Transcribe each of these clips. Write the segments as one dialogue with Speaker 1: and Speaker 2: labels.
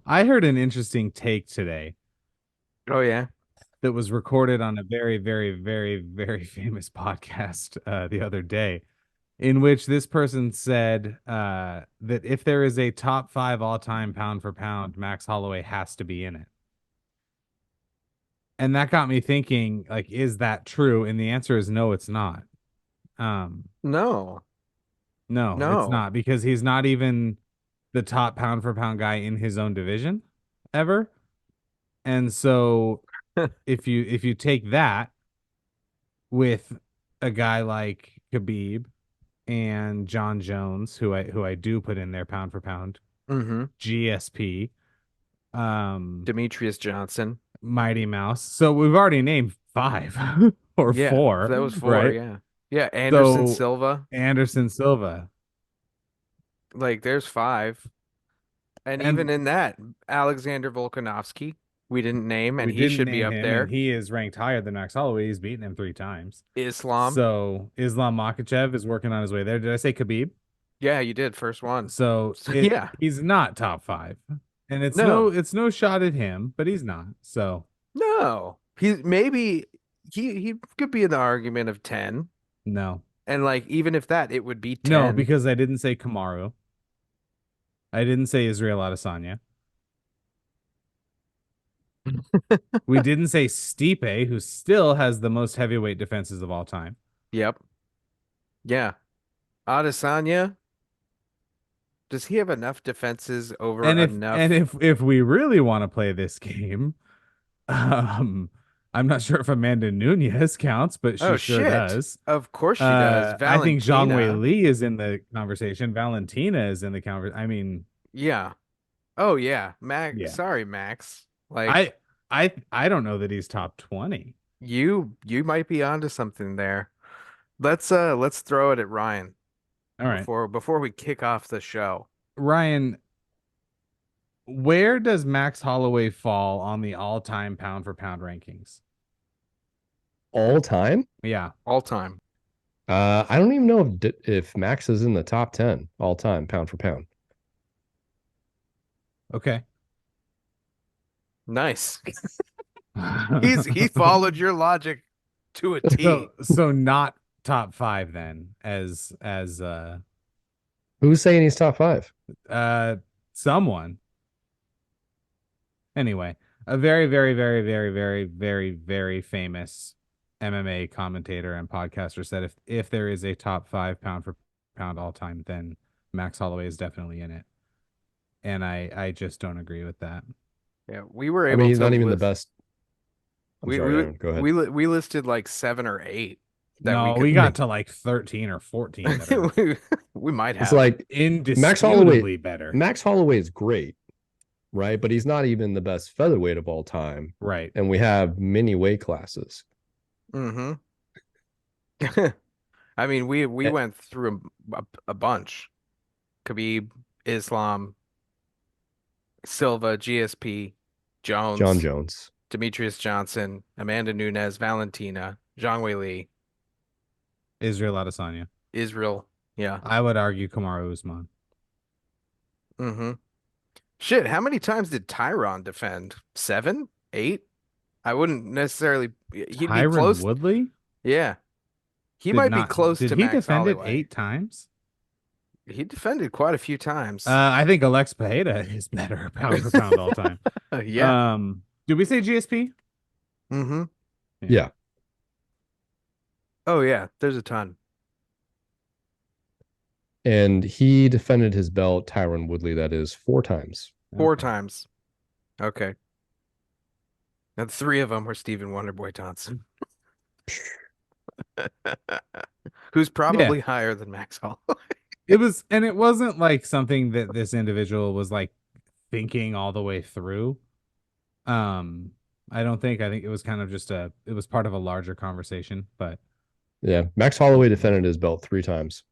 Speaker 1: I heard an interesting take today
Speaker 2: Oh yeah.
Speaker 1: that was recorded on a very, very, very, very famous podcast the other day, in which this person said that if there is a top five all time pound for pound, Max Holloway has to be in it. And that got me thinking, like, is that true? And the answer is no, it's not. Um,
Speaker 2: No.
Speaker 1: no, it's
Speaker 2: No.
Speaker 1: not because he's not even the top pound for pound guy in his own division ever. And so if you take that with a guy like Khabib and John Jones, who I do put in there pound for pound,
Speaker 2: Mm-hmm.
Speaker 1: GSP, um,
Speaker 2: Demetrius Johnson.
Speaker 1: Mighty Mouse. So we've already named five or
Speaker 2: Yeah,
Speaker 1: four,
Speaker 2: that was four,
Speaker 1: right?
Speaker 2: yeah. Yeah, Anderson
Speaker 1: So
Speaker 2: Silva.
Speaker 1: Anderson Silva.
Speaker 2: Like there's five. And even
Speaker 1: And
Speaker 2: in that, Alexander Volkanovski, we didn't name, and
Speaker 1: we
Speaker 2: he
Speaker 1: didn't
Speaker 2: should be
Speaker 1: name
Speaker 2: up
Speaker 1: him, and
Speaker 2: there.
Speaker 1: he is ranked higher than Max Holloway. He's beaten him three times.
Speaker 2: Islam.
Speaker 1: So Islam Makhachev is working on his way there. Did I say Khabib?
Speaker 2: Yeah, you did. First one.
Speaker 1: So
Speaker 2: So, yeah.
Speaker 1: he's not top five. And
Speaker 2: No.
Speaker 1: it's no shot at him, but he's not. So
Speaker 2: No. He maybe he could be in the argument of 10.
Speaker 1: no.
Speaker 2: And like even if that, it would be
Speaker 1: No,
Speaker 2: 10.
Speaker 1: because I didn't say Kamaru. I didn't say Israel Adesanya. We didn't say Stipe, who still has the most heavyweight defenses of all time.
Speaker 2: Yep. Yeah. Adesanya, does he have enough defenses over
Speaker 1: And
Speaker 2: enough?
Speaker 1: if we really want to play this game, um, I'm not sure if Amanda Nunez counts, but she
Speaker 2: Oh
Speaker 1: sure
Speaker 2: shit.
Speaker 1: does.
Speaker 2: Of course she does.
Speaker 1: I think Zhang Wei
Speaker 2: Valentina.
Speaker 1: Li is in the conversation. Valentina is in the conversation. I mean,
Speaker 2: Yeah. Oh yeah. Max,
Speaker 1: yeah.
Speaker 2: sorry, Max. Like
Speaker 1: I I don't know that he's top 20.
Speaker 2: you might be onto something there. Let's throw it at Ryan
Speaker 1: All right.
Speaker 2: before we kick off the show.
Speaker 1: Ryan, where does Max Holloway fall on the all-time pound for pound rankings?
Speaker 3: All time?
Speaker 1: Yeah.
Speaker 2: All time.
Speaker 3: I don't even know if Max is in the top 10 all time, pound for pound.
Speaker 1: Okay.
Speaker 2: Nice. He followed your logic to a T.
Speaker 1: So not top five then as
Speaker 3: Who's saying he's top five?
Speaker 1: uh someone. Anyway, a very, very, very, very, very, very, very famous MMA commentator and podcaster said if there is a top five pound for pound all time, then Max Holloway is definitely in it. And I just don't agree with that.
Speaker 2: Yeah, we were
Speaker 3: I mean,
Speaker 2: able
Speaker 3: he's
Speaker 2: to
Speaker 3: not even the
Speaker 2: list
Speaker 3: best. I'm
Speaker 2: we
Speaker 3: sorry,
Speaker 2: we
Speaker 3: Aaron. Go ahead.
Speaker 2: we listed like seven or eight that we
Speaker 1: No, we
Speaker 2: could
Speaker 1: got to like 13 or 14 that are
Speaker 2: we might
Speaker 3: It's
Speaker 2: have.
Speaker 3: like Max Holloway.
Speaker 1: indisputably better.
Speaker 3: Max Holloway is great, right? But he's not even the best featherweight of all time.
Speaker 1: Right.
Speaker 3: And we have many weight classes.
Speaker 2: Mm-hmm. I mean, we
Speaker 3: Eh,
Speaker 2: went through a bunch. Khabib, Islam, Silva, GSP,
Speaker 3: John
Speaker 2: Jones,
Speaker 3: Jones.
Speaker 2: Demetrius Johnson, Amanda Nunes, Valentina, Zhang Wei Li,
Speaker 1: Israel Adesanya.
Speaker 2: Israel. Yeah.
Speaker 1: I would argue Kamaru Usman.
Speaker 2: Mm-hmm. Shit, how many times did Tyron defend? Seven? Eight? I wouldn't necessarily. He'd be
Speaker 1: Tyron
Speaker 2: close.
Speaker 1: Woodley
Speaker 2: Yeah. He might be close
Speaker 1: did
Speaker 2: to
Speaker 1: he
Speaker 2: Max
Speaker 1: defend it
Speaker 2: Holloway.
Speaker 1: 8 times?
Speaker 2: He defended quite a few times.
Speaker 1: I think Alex Pereira is better pound for pound all time.
Speaker 2: Yeah.
Speaker 1: Did we say GSP?
Speaker 2: Mm-hmm.
Speaker 1: Yeah.
Speaker 3: Yeah.
Speaker 2: Oh, yeah. There's a ton.
Speaker 3: And he defended his belt, Tyron Woodley, that is, 4 times.
Speaker 2: Four
Speaker 1: Okay.
Speaker 2: times. Okay. And three of them were Stephen Wonderboy Thompson, who's
Speaker 1: Yeah.
Speaker 2: probably higher than Max Holloway.
Speaker 1: It wasn't like something that this individual was like thinking all the way through. Um, I don't think. I think it was kind of just it was part of a larger conversation, but
Speaker 3: Yeah. Max Holloway defended his belt 3 times.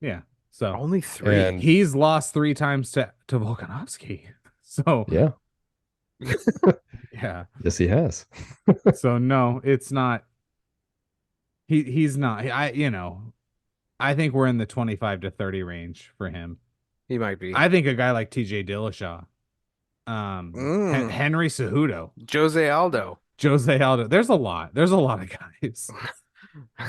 Speaker 1: yeah. So
Speaker 2: Only three.
Speaker 3: And
Speaker 1: he's lost three times to Volkanovski. So
Speaker 3: yeah,
Speaker 1: yeah.
Speaker 3: yes, he has.
Speaker 1: So no, it's not. He's not. I think we're in the 25 to 30 range for him.
Speaker 2: He might be.
Speaker 1: I think a guy like TJ Dillashaw
Speaker 2: Mm.
Speaker 1: Henry Cejudo,
Speaker 2: Jose Aldo.
Speaker 1: Jose Aldo. There's a lot. There's a lot of guys.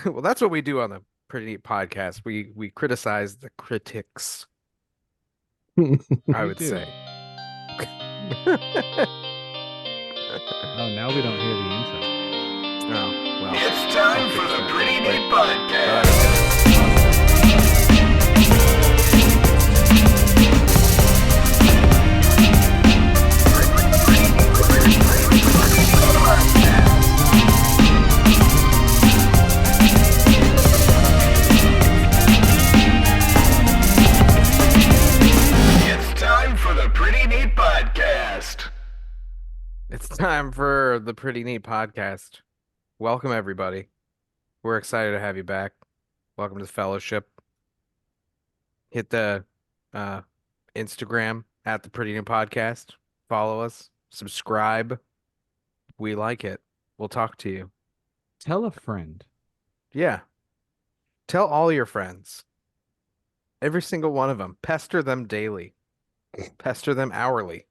Speaker 2: Well, that's what we do on the Pretty Neat podcast. We criticize the critics, I
Speaker 1: We
Speaker 2: would
Speaker 1: do.
Speaker 2: say.
Speaker 1: Oh, now we don't hear the intro.
Speaker 2: Oh, well.
Speaker 4: It's time for the Pretty Neat Podcast. It's time for the Pretty Neat Podcast.
Speaker 2: It's time for the Pretty Neat podcast. Welcome, everybody. We're excited to have you back. Welcome to the fellowship. Hit the Instagram at the Pretty Neat Podcast. Follow us. Subscribe. We like it. We'll talk to you.
Speaker 1: Tell a friend.
Speaker 2: Yeah. Tell all your friends. Every single one of them. Pester them daily. Pester them hourly.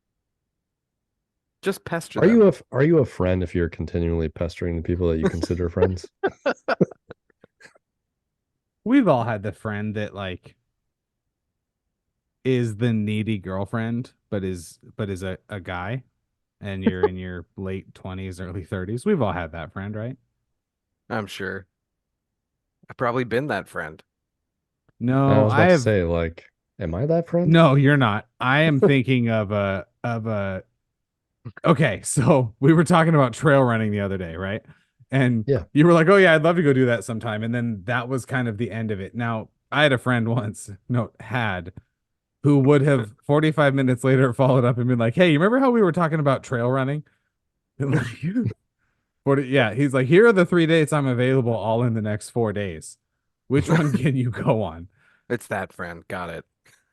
Speaker 2: Just pester them.
Speaker 3: Are you a friend if you're continually pestering the people that you consider friends?
Speaker 1: We've all had the friend that like is the needy girlfriend, but is a guy, and you're in your late 20s, early 30s. We've all had that friend, right?
Speaker 2: I'm sure. I've probably been that friend.
Speaker 3: I
Speaker 1: No,
Speaker 3: was about to say, like, am I that friend?
Speaker 1: No, you're not. I am thinking of a Okay, so we were talking about trail running the other day, right? And
Speaker 3: Yeah.
Speaker 1: you were like, "Oh yeah, I'd love to go do that sometime." And then that was kind of the end of it. Now, I had a friend once, no, had who would have 45 minutes later followed up and been like, "Hey, you remember how we were talking about trail running?" And like, 40, yeah, he's like, "Here are the 3 dates I'm available all in the next 4 days. Which one can you go on?"
Speaker 2: It's that friend. Got it.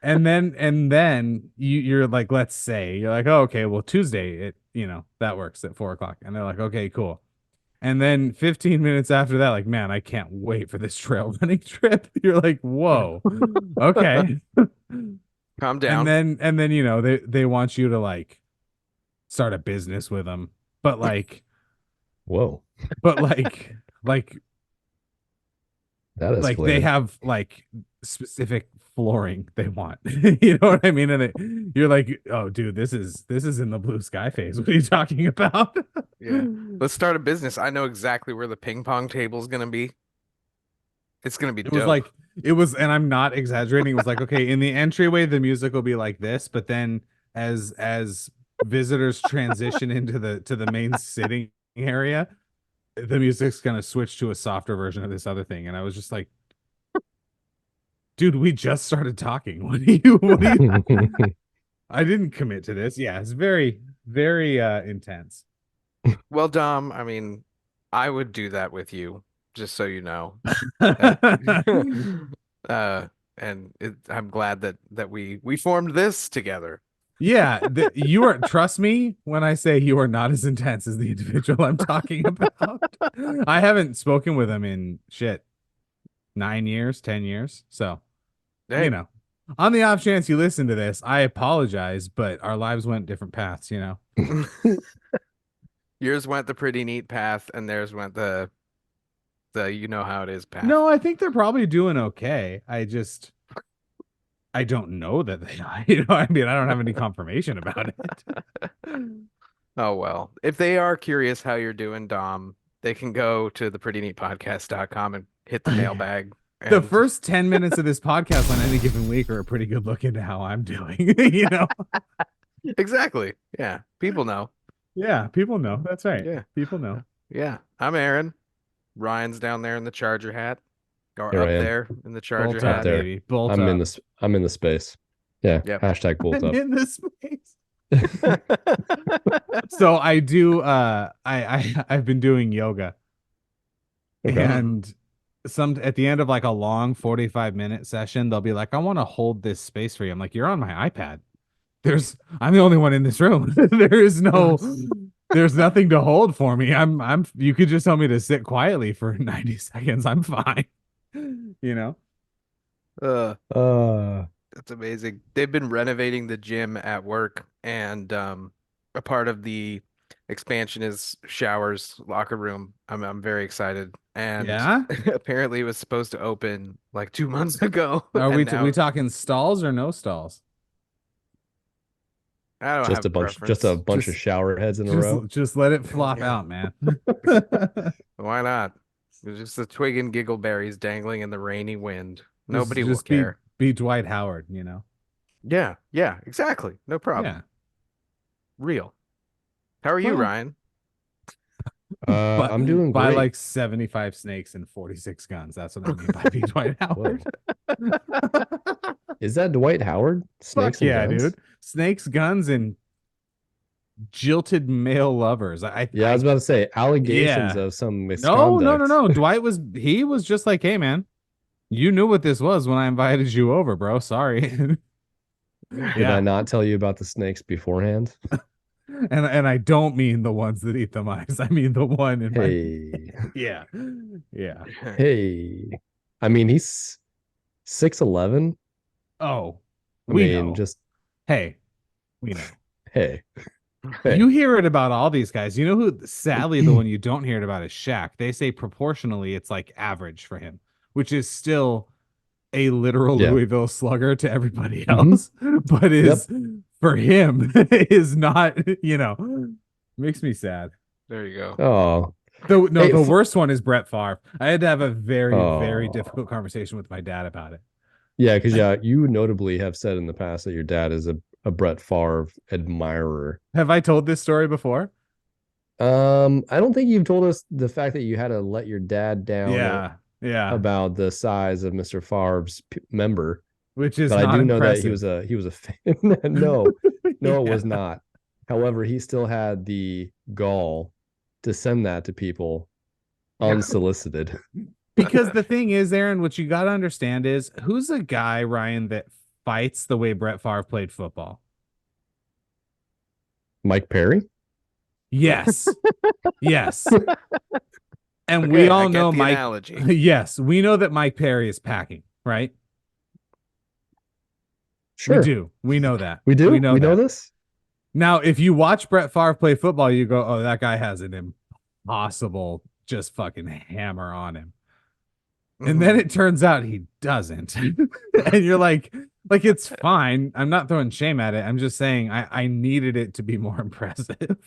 Speaker 1: And then you're like, let's say you're like, oh, okay, well, Tuesday, that works at 4 o'clock. And they're like, okay, cool. And then 15 minutes after that, like, man, I can't wait for this trail running trip. You're like, whoa, okay.
Speaker 2: Calm down.
Speaker 1: And then they want you to like start a business with them, but like
Speaker 3: Whoa,
Speaker 1: like
Speaker 3: that is
Speaker 1: like they have like specific flooring they want. You know what I mean? And you're like, oh dude, this is in the blue sky phase. What are you talking about?
Speaker 2: Yeah. Let's start a business. I know exactly where the ping pong table is gonna be. It's gonna be
Speaker 1: It was
Speaker 2: dope.
Speaker 1: like and I'm not exaggerating, it was like, okay, in the entryway the music will be like this, but then as visitors transition into the main sitting area, the music's gonna switch to a softer version of this other thing. And I was just like, dude, we just started talking. What do you I didn't commit to this. Yeah, it's very, very intense.
Speaker 2: Well, Dom, I mean, I would do that with you, just so you know. I'm glad that we formed this together.
Speaker 1: Yeah, you are, trust me when I say you are not as intense as the individual I'm talking about. I haven't spoken with him in 9 years, 10 years. So,
Speaker 2: Hey,
Speaker 1: on the off chance you listen to this, I apologize, but our lives went different paths,
Speaker 2: yours went the pretty neat path, and theirs went the you know how it is path.
Speaker 1: No, I think they're probably doing okay. I don't know that they are. I mean, I don't have any confirmation about it.
Speaker 2: Oh well. If they are curious how you're doing, Dom, they can go to theprettyneatpodcast.com and hit the mailbag.
Speaker 1: The
Speaker 2: And
Speaker 1: first 10 minutes of this podcast on any given week are a pretty good look into how I'm doing,
Speaker 2: exactly. Yeah. People know.
Speaker 1: Yeah, people know. That's right.
Speaker 2: Yeah.
Speaker 1: People know.
Speaker 2: Yeah. I'm Aaron. Ryan's down there in the Charger hat. Or
Speaker 3: Here
Speaker 2: up
Speaker 3: I am.
Speaker 2: there in the Charger
Speaker 1: Bolt
Speaker 2: hat.
Speaker 1: up,
Speaker 3: there.
Speaker 1: baby. Bolt
Speaker 3: I'm
Speaker 1: up.
Speaker 3: in the space. Yeah.
Speaker 2: Yep.
Speaker 3: Hashtag bolt up.
Speaker 1: In this space. So I do I've been doing yoga.
Speaker 3: Okay.
Speaker 1: And at the end of like a long 45-minute session, they'll be like, I want to hold this space for you. I'm like, you're on my iPad. I'm the only one in this room. There's nothing to hold for me. You could just tell me to sit quietly for 90 seconds. I'm fine.
Speaker 2: Uh,
Speaker 3: Uh
Speaker 2: That's amazing. They've been renovating the gym at work, and a part of the expansion is showers, locker room. I'm very excited, and
Speaker 1: Yeah.
Speaker 2: apparently it was supposed to open like 2 months ago,
Speaker 1: Are
Speaker 2: and
Speaker 1: we
Speaker 2: now
Speaker 1: talking stalls or no stalls?
Speaker 2: I don't have
Speaker 3: Just
Speaker 2: a
Speaker 3: a
Speaker 2: preference.
Speaker 3: bunch of
Speaker 1: Just
Speaker 3: shower heads in a row.
Speaker 1: just let it flop
Speaker 2: Yeah.
Speaker 1: out, man.
Speaker 2: Why not? It's just the twig and giggleberries dangling in the rainy wind.
Speaker 1: Just
Speaker 2: Nobody will
Speaker 1: just be
Speaker 2: care.
Speaker 1: be Dwight Howard, you know.
Speaker 2: Yeah, yeah, exactly. No problem.
Speaker 1: Yeah.
Speaker 2: Real. How are you,
Speaker 1: Well,
Speaker 2: Ryan?
Speaker 1: but
Speaker 3: I'm doing
Speaker 1: by
Speaker 3: great.
Speaker 1: like 75 snakes and 46 guns. That's what I mean by be Dwight
Speaker 3: Whoa.
Speaker 1: Howard.
Speaker 3: Is that Dwight Howard?
Speaker 1: Fuck
Speaker 3: Snakes and
Speaker 1: yeah,
Speaker 3: guns?
Speaker 1: dude. Snakes, guns, and jilted male lovers.
Speaker 3: Yeah, I was about to say allegations
Speaker 1: Yeah.
Speaker 3: of some
Speaker 1: No, no, no,
Speaker 3: misconduct.
Speaker 1: no. He was just like, hey, man, you knew what this was when I invited you over, bro. Sorry.
Speaker 3: Did I
Speaker 1: Yeah.
Speaker 3: not tell you about the snakes beforehand?
Speaker 1: And I don't mean the ones that eat the mice. I mean the one in my
Speaker 3: Hey,
Speaker 1: yeah. Yeah.
Speaker 3: hey. I mean, he's 6'11".
Speaker 1: Oh,
Speaker 3: I
Speaker 1: we
Speaker 3: mean,
Speaker 1: know.
Speaker 3: just
Speaker 1: Hey, we know.
Speaker 3: hey, hey.
Speaker 1: You hear it about all these guys. You know who, sadly, the one you don't hear it about is Shaq. They say proportionally it's like average for him, which is still a literal
Speaker 3: Yeah.
Speaker 1: Louisville slugger to everybody
Speaker 3: Mhm.
Speaker 1: else, but
Speaker 3: Yep.
Speaker 1: is for him is not, makes me sad.
Speaker 2: There you go.
Speaker 3: Oh,
Speaker 1: No,
Speaker 3: hey,
Speaker 1: the worst one is Brett Favre. I had to have a very, very
Speaker 3: oh,
Speaker 1: difficult conversation with my dad about it.
Speaker 3: yeah, because you notably have said in the past that your dad is a Brett Favre admirer.
Speaker 1: Have I told this story before?
Speaker 3: I don't think you've told us the fact that you had to let your dad down
Speaker 1: Yeah, yeah,
Speaker 3: about the size of Mr. Favre's member,
Speaker 1: which is
Speaker 3: but I
Speaker 1: not
Speaker 3: do know that
Speaker 1: impressive.
Speaker 3: he was a fan. No, no, it was
Speaker 1: Yeah.
Speaker 3: not. However, he still had the gall to send that to people unsolicited.
Speaker 1: Because the thing is, Aaron, what you got to understand is who's a guy, Ryan, that fights the way Brett Favre played football?
Speaker 3: Mike Perry?
Speaker 1: Yes. Yes. And we
Speaker 2: Okay, I
Speaker 1: all
Speaker 2: get
Speaker 1: know
Speaker 2: the
Speaker 1: Mike.
Speaker 2: analogy.
Speaker 1: Yes, we know that Mike Perry is packing, right? We
Speaker 3: Sure.
Speaker 1: do. We know that.
Speaker 3: We do?
Speaker 1: We know
Speaker 3: We know
Speaker 1: that.
Speaker 3: this?
Speaker 1: Now, if you watch Brett Favre play football, you go, oh, that guy has an impossible just fucking hammer on him. And then it turns out he doesn't. And you're like it's fine. I'm not throwing shame at it. I'm just saying I needed it to be more impressive.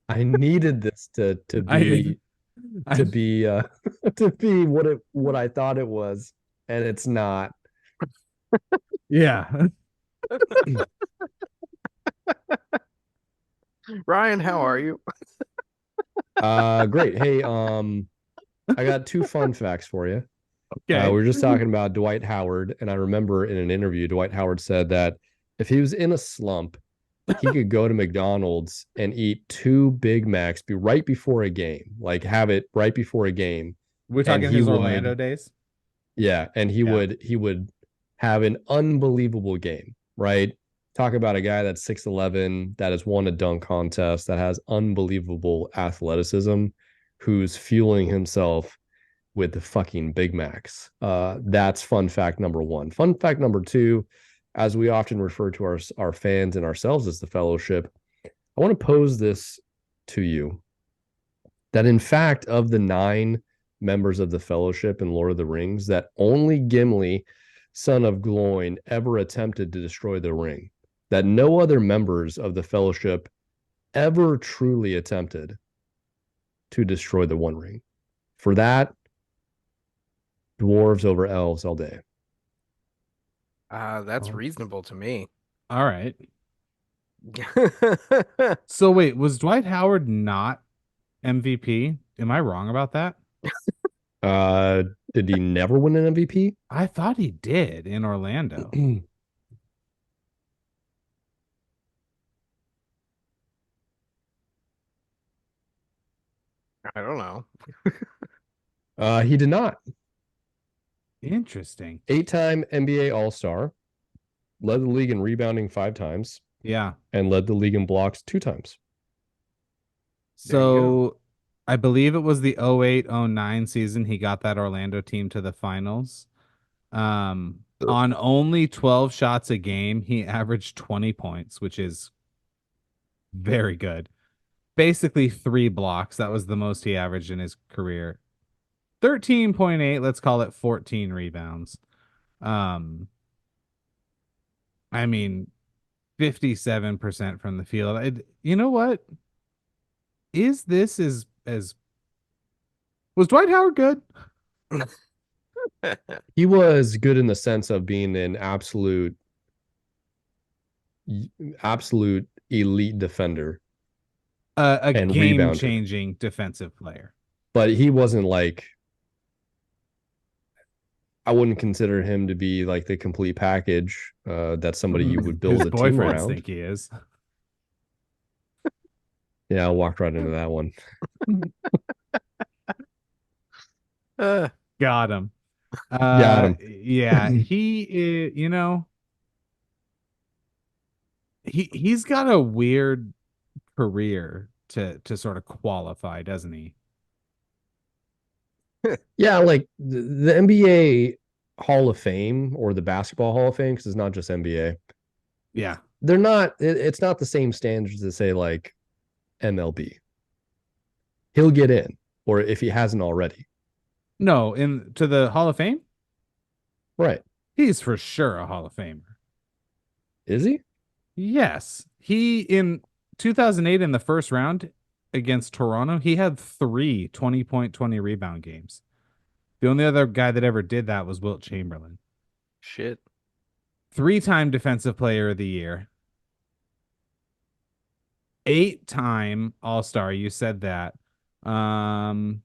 Speaker 3: I needed this to be
Speaker 1: I
Speaker 3: to be to be what I thought it was, and it's not.
Speaker 1: yeah.
Speaker 2: Ryan, how are you?
Speaker 3: Great. Hey, I got two fun facts for you.
Speaker 1: Okay.
Speaker 3: We were just talking about Dwight Howard, and I remember in an interview, Dwight Howard said that if he was in a slump, he could go to McDonald's and eat two Big Macs right before a game, like have it right before a game.
Speaker 1: We're
Speaker 3: And
Speaker 1: talking
Speaker 3: he
Speaker 1: his
Speaker 3: would,
Speaker 1: Orlando days.
Speaker 3: yeah, and
Speaker 1: Yeah.
Speaker 3: he would have an unbelievable game, right? Talk about a guy that's 6'11", that has won a dunk contest, that has unbelievable athleticism, who's fueling himself with the fucking Big Macs. That's fun fact number one. Fun fact number two, as we often refer to our fans and ourselves as the Fellowship, I want to pose this to you, that in fact, of the 9 members of the Fellowship in Lord of the Rings, that only Gimli, son of Gloin, ever attempted to destroy the ring, that no other members of the Fellowship ever truly attempted to destroy the One Ring. For that, dwarves over elves all day.
Speaker 2: That's
Speaker 1: Oh.
Speaker 2: reasonable to me.
Speaker 1: All right. So wait, was Dwight Howard not MVP? Am I wrong about that?
Speaker 3: Did he never win an MVP?
Speaker 1: I thought he did in Orlando.
Speaker 2: I don't know.
Speaker 3: He did not.
Speaker 1: Interesting.
Speaker 3: 8-time NBA All-Star, led the league in rebounding 5 times,
Speaker 1: Yeah.
Speaker 3: and led the league in blocks 2 times.
Speaker 2: There you go.
Speaker 1: So I believe it was the 08-09 season he got that Orlando team to the finals. On only 12 shots a game, he averaged 20 points, which is very good. Basically 3 blocks. That was the most he averaged in his career. 13.8, let's call it 14 rebounds. Um, I mean, 57% from the field. You know what? Is this as was Dwight Howard good?
Speaker 3: He was good in the sense of being an absolute elite defender
Speaker 1: A
Speaker 3: and rebounder,
Speaker 1: game-changing defensive player.
Speaker 3: but he wasn't like, I wouldn't consider him to be like the complete package that somebody you would build
Speaker 1: His
Speaker 3: a team
Speaker 1: boyfriends
Speaker 3: around.
Speaker 1: think he is.
Speaker 3: Yeah, I walked right into that one.
Speaker 1: Got him.
Speaker 3: Got him.
Speaker 1: Yeah, he is, he's got a weird career to sort of qualify, doesn't he?
Speaker 3: Yeah, like the NBA Hall of Fame or the Basketball Hall of Fame, because it's not just NBA.
Speaker 1: Yeah.
Speaker 3: They're not, it's not the same standards as say like MLB. He'll get in, or if he hasn't already.
Speaker 1: No, to the Hall of Fame?
Speaker 3: Right.
Speaker 1: He's for sure a Hall of Famer.
Speaker 3: Is he?
Speaker 1: Yes. He in 2008 in the first round against Toronto, he had 20-point, 20 rebound games. The only other guy that ever did that was Wilt Chamberlain.
Speaker 2: Shit.
Speaker 1: 3-time defensive player of the year. 8-time All-Star, you said that. Won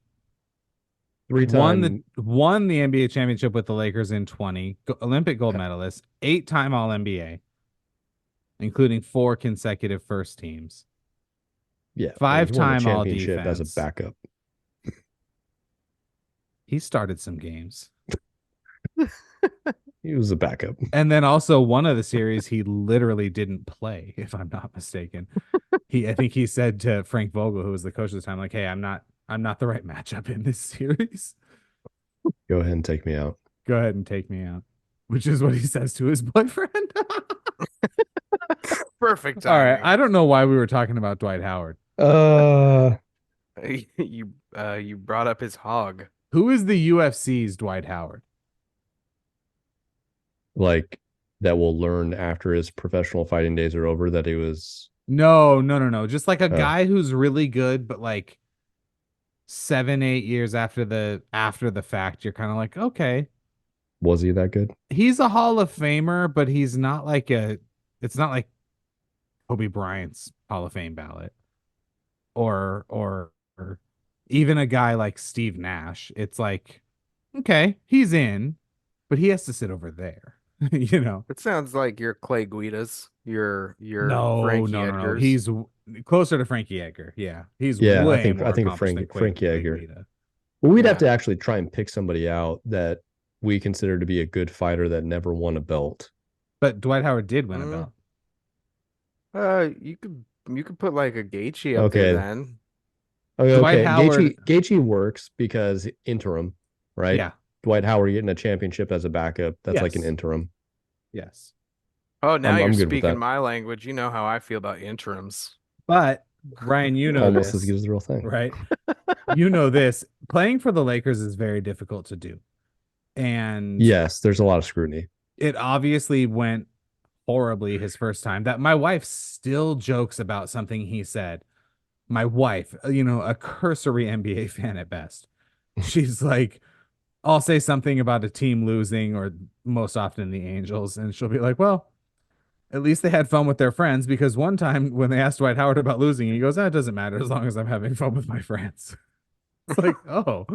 Speaker 3: 3-time.
Speaker 1: won the NBA championship with the Lakers in 20, Olympic gold medalist, 8-time All-NBA, including 4 consecutive first teams.
Speaker 3: Yeah.
Speaker 1: 5-time
Speaker 3: championship as a
Speaker 1: All-Defense.
Speaker 3: backup.
Speaker 1: He started some games.
Speaker 3: He was a backup.
Speaker 1: And then also one of the series he literally didn't play, if I'm not mistaken. I think he said to Frank Vogel, who was the coach at the time, like, hey, I'm not the right matchup in this series.
Speaker 3: Go ahead and take me out.
Speaker 1: Go ahead and take me out. Which is what he says to his boyfriend.
Speaker 2: Perfect
Speaker 1: All right.
Speaker 2: timing.
Speaker 1: I don't know why we were talking about Dwight Howard.
Speaker 2: You brought up his hog.
Speaker 1: Who is the UFC's Dwight Howard?
Speaker 3: Like that will learn after his professional fighting days are over that he was.
Speaker 1: No. Just like a guy who's really good, but like 7-8 years after the fact, you're kind of like, okay.
Speaker 3: Was he that good?
Speaker 1: He's a Hall of Famer, but he's not like it's not like Kobe Bryant's Hall of Fame ballot. Or even a guy like Steve Nash. It's like, okay, he's in, but he has to sit over there.
Speaker 2: It sounds like you're Clay Guida's. You're
Speaker 1: No,
Speaker 2: Frankie
Speaker 1: no.
Speaker 2: Edgar's.
Speaker 1: He's closer to Frankie Edgar. Yeah, he's
Speaker 3: Yeah,
Speaker 1: way
Speaker 3: I
Speaker 1: more
Speaker 3: think
Speaker 1: accomplished than
Speaker 3: Frankie
Speaker 1: Clay
Speaker 3: Edgar.
Speaker 1: Guida.
Speaker 3: Well, we'd have
Speaker 2: Yeah.
Speaker 3: to actually try and pick somebody out that we consider to be a good fighter that never won a belt.
Speaker 1: But Dwight Howard did win a belt.
Speaker 2: You could put like a Gaethje up there
Speaker 3: Okay.
Speaker 2: then.
Speaker 3: Okay,
Speaker 1: Dwight Howard-
Speaker 3: Gaethje works because interim, right?
Speaker 1: Yeah.
Speaker 3: Dwight Howard getting a championship as a backup. That's like an
Speaker 1: Yes.
Speaker 3: interim.
Speaker 1: Yes.
Speaker 2: Oh, now
Speaker 3: I'm
Speaker 2: you're
Speaker 3: good with
Speaker 2: speaking
Speaker 3: that.
Speaker 2: my language. You know how I feel about interims.
Speaker 1: But Ryan, you know
Speaker 3: Almost
Speaker 1: this,
Speaker 3: as good as the real thing.
Speaker 1: right? You know this. Playing for the Lakers is very difficult to do. And
Speaker 3: Yes, there's a lot of scrutiny.
Speaker 1: it obviously went horribly his first time. That my wife still jokes about something he said. My wife, a cursory NBA fan at best. She's like, I'll say something about a team losing, or most often the Angels, and she'll be like, well, at least they had fun with their friends, because one time when they asked Dwight Howard about losing, he goes, it doesn't matter as long as I'm having fun with my friends. It's like, oh,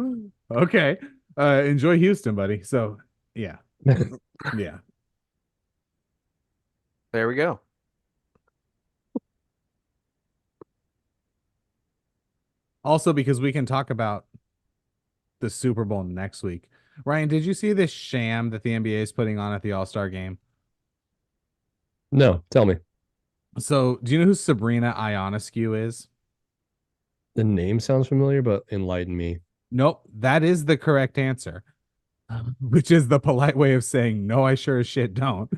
Speaker 1: okay. Enjoy Houston, buddy. So yeah. Yeah.
Speaker 2: There we go.
Speaker 1: Also, because we can talk about the Super Bowl next week. Ryan, did you see this sham that the NBA is putting on at the All-Star game?
Speaker 3: No, tell me.
Speaker 1: So, do you know who Sabrina Ionescu is?
Speaker 3: The name sounds familiar, but enlighten me.
Speaker 1: Nope, that is the correct answer. which is the polite way of saying no, I sure as shit don't.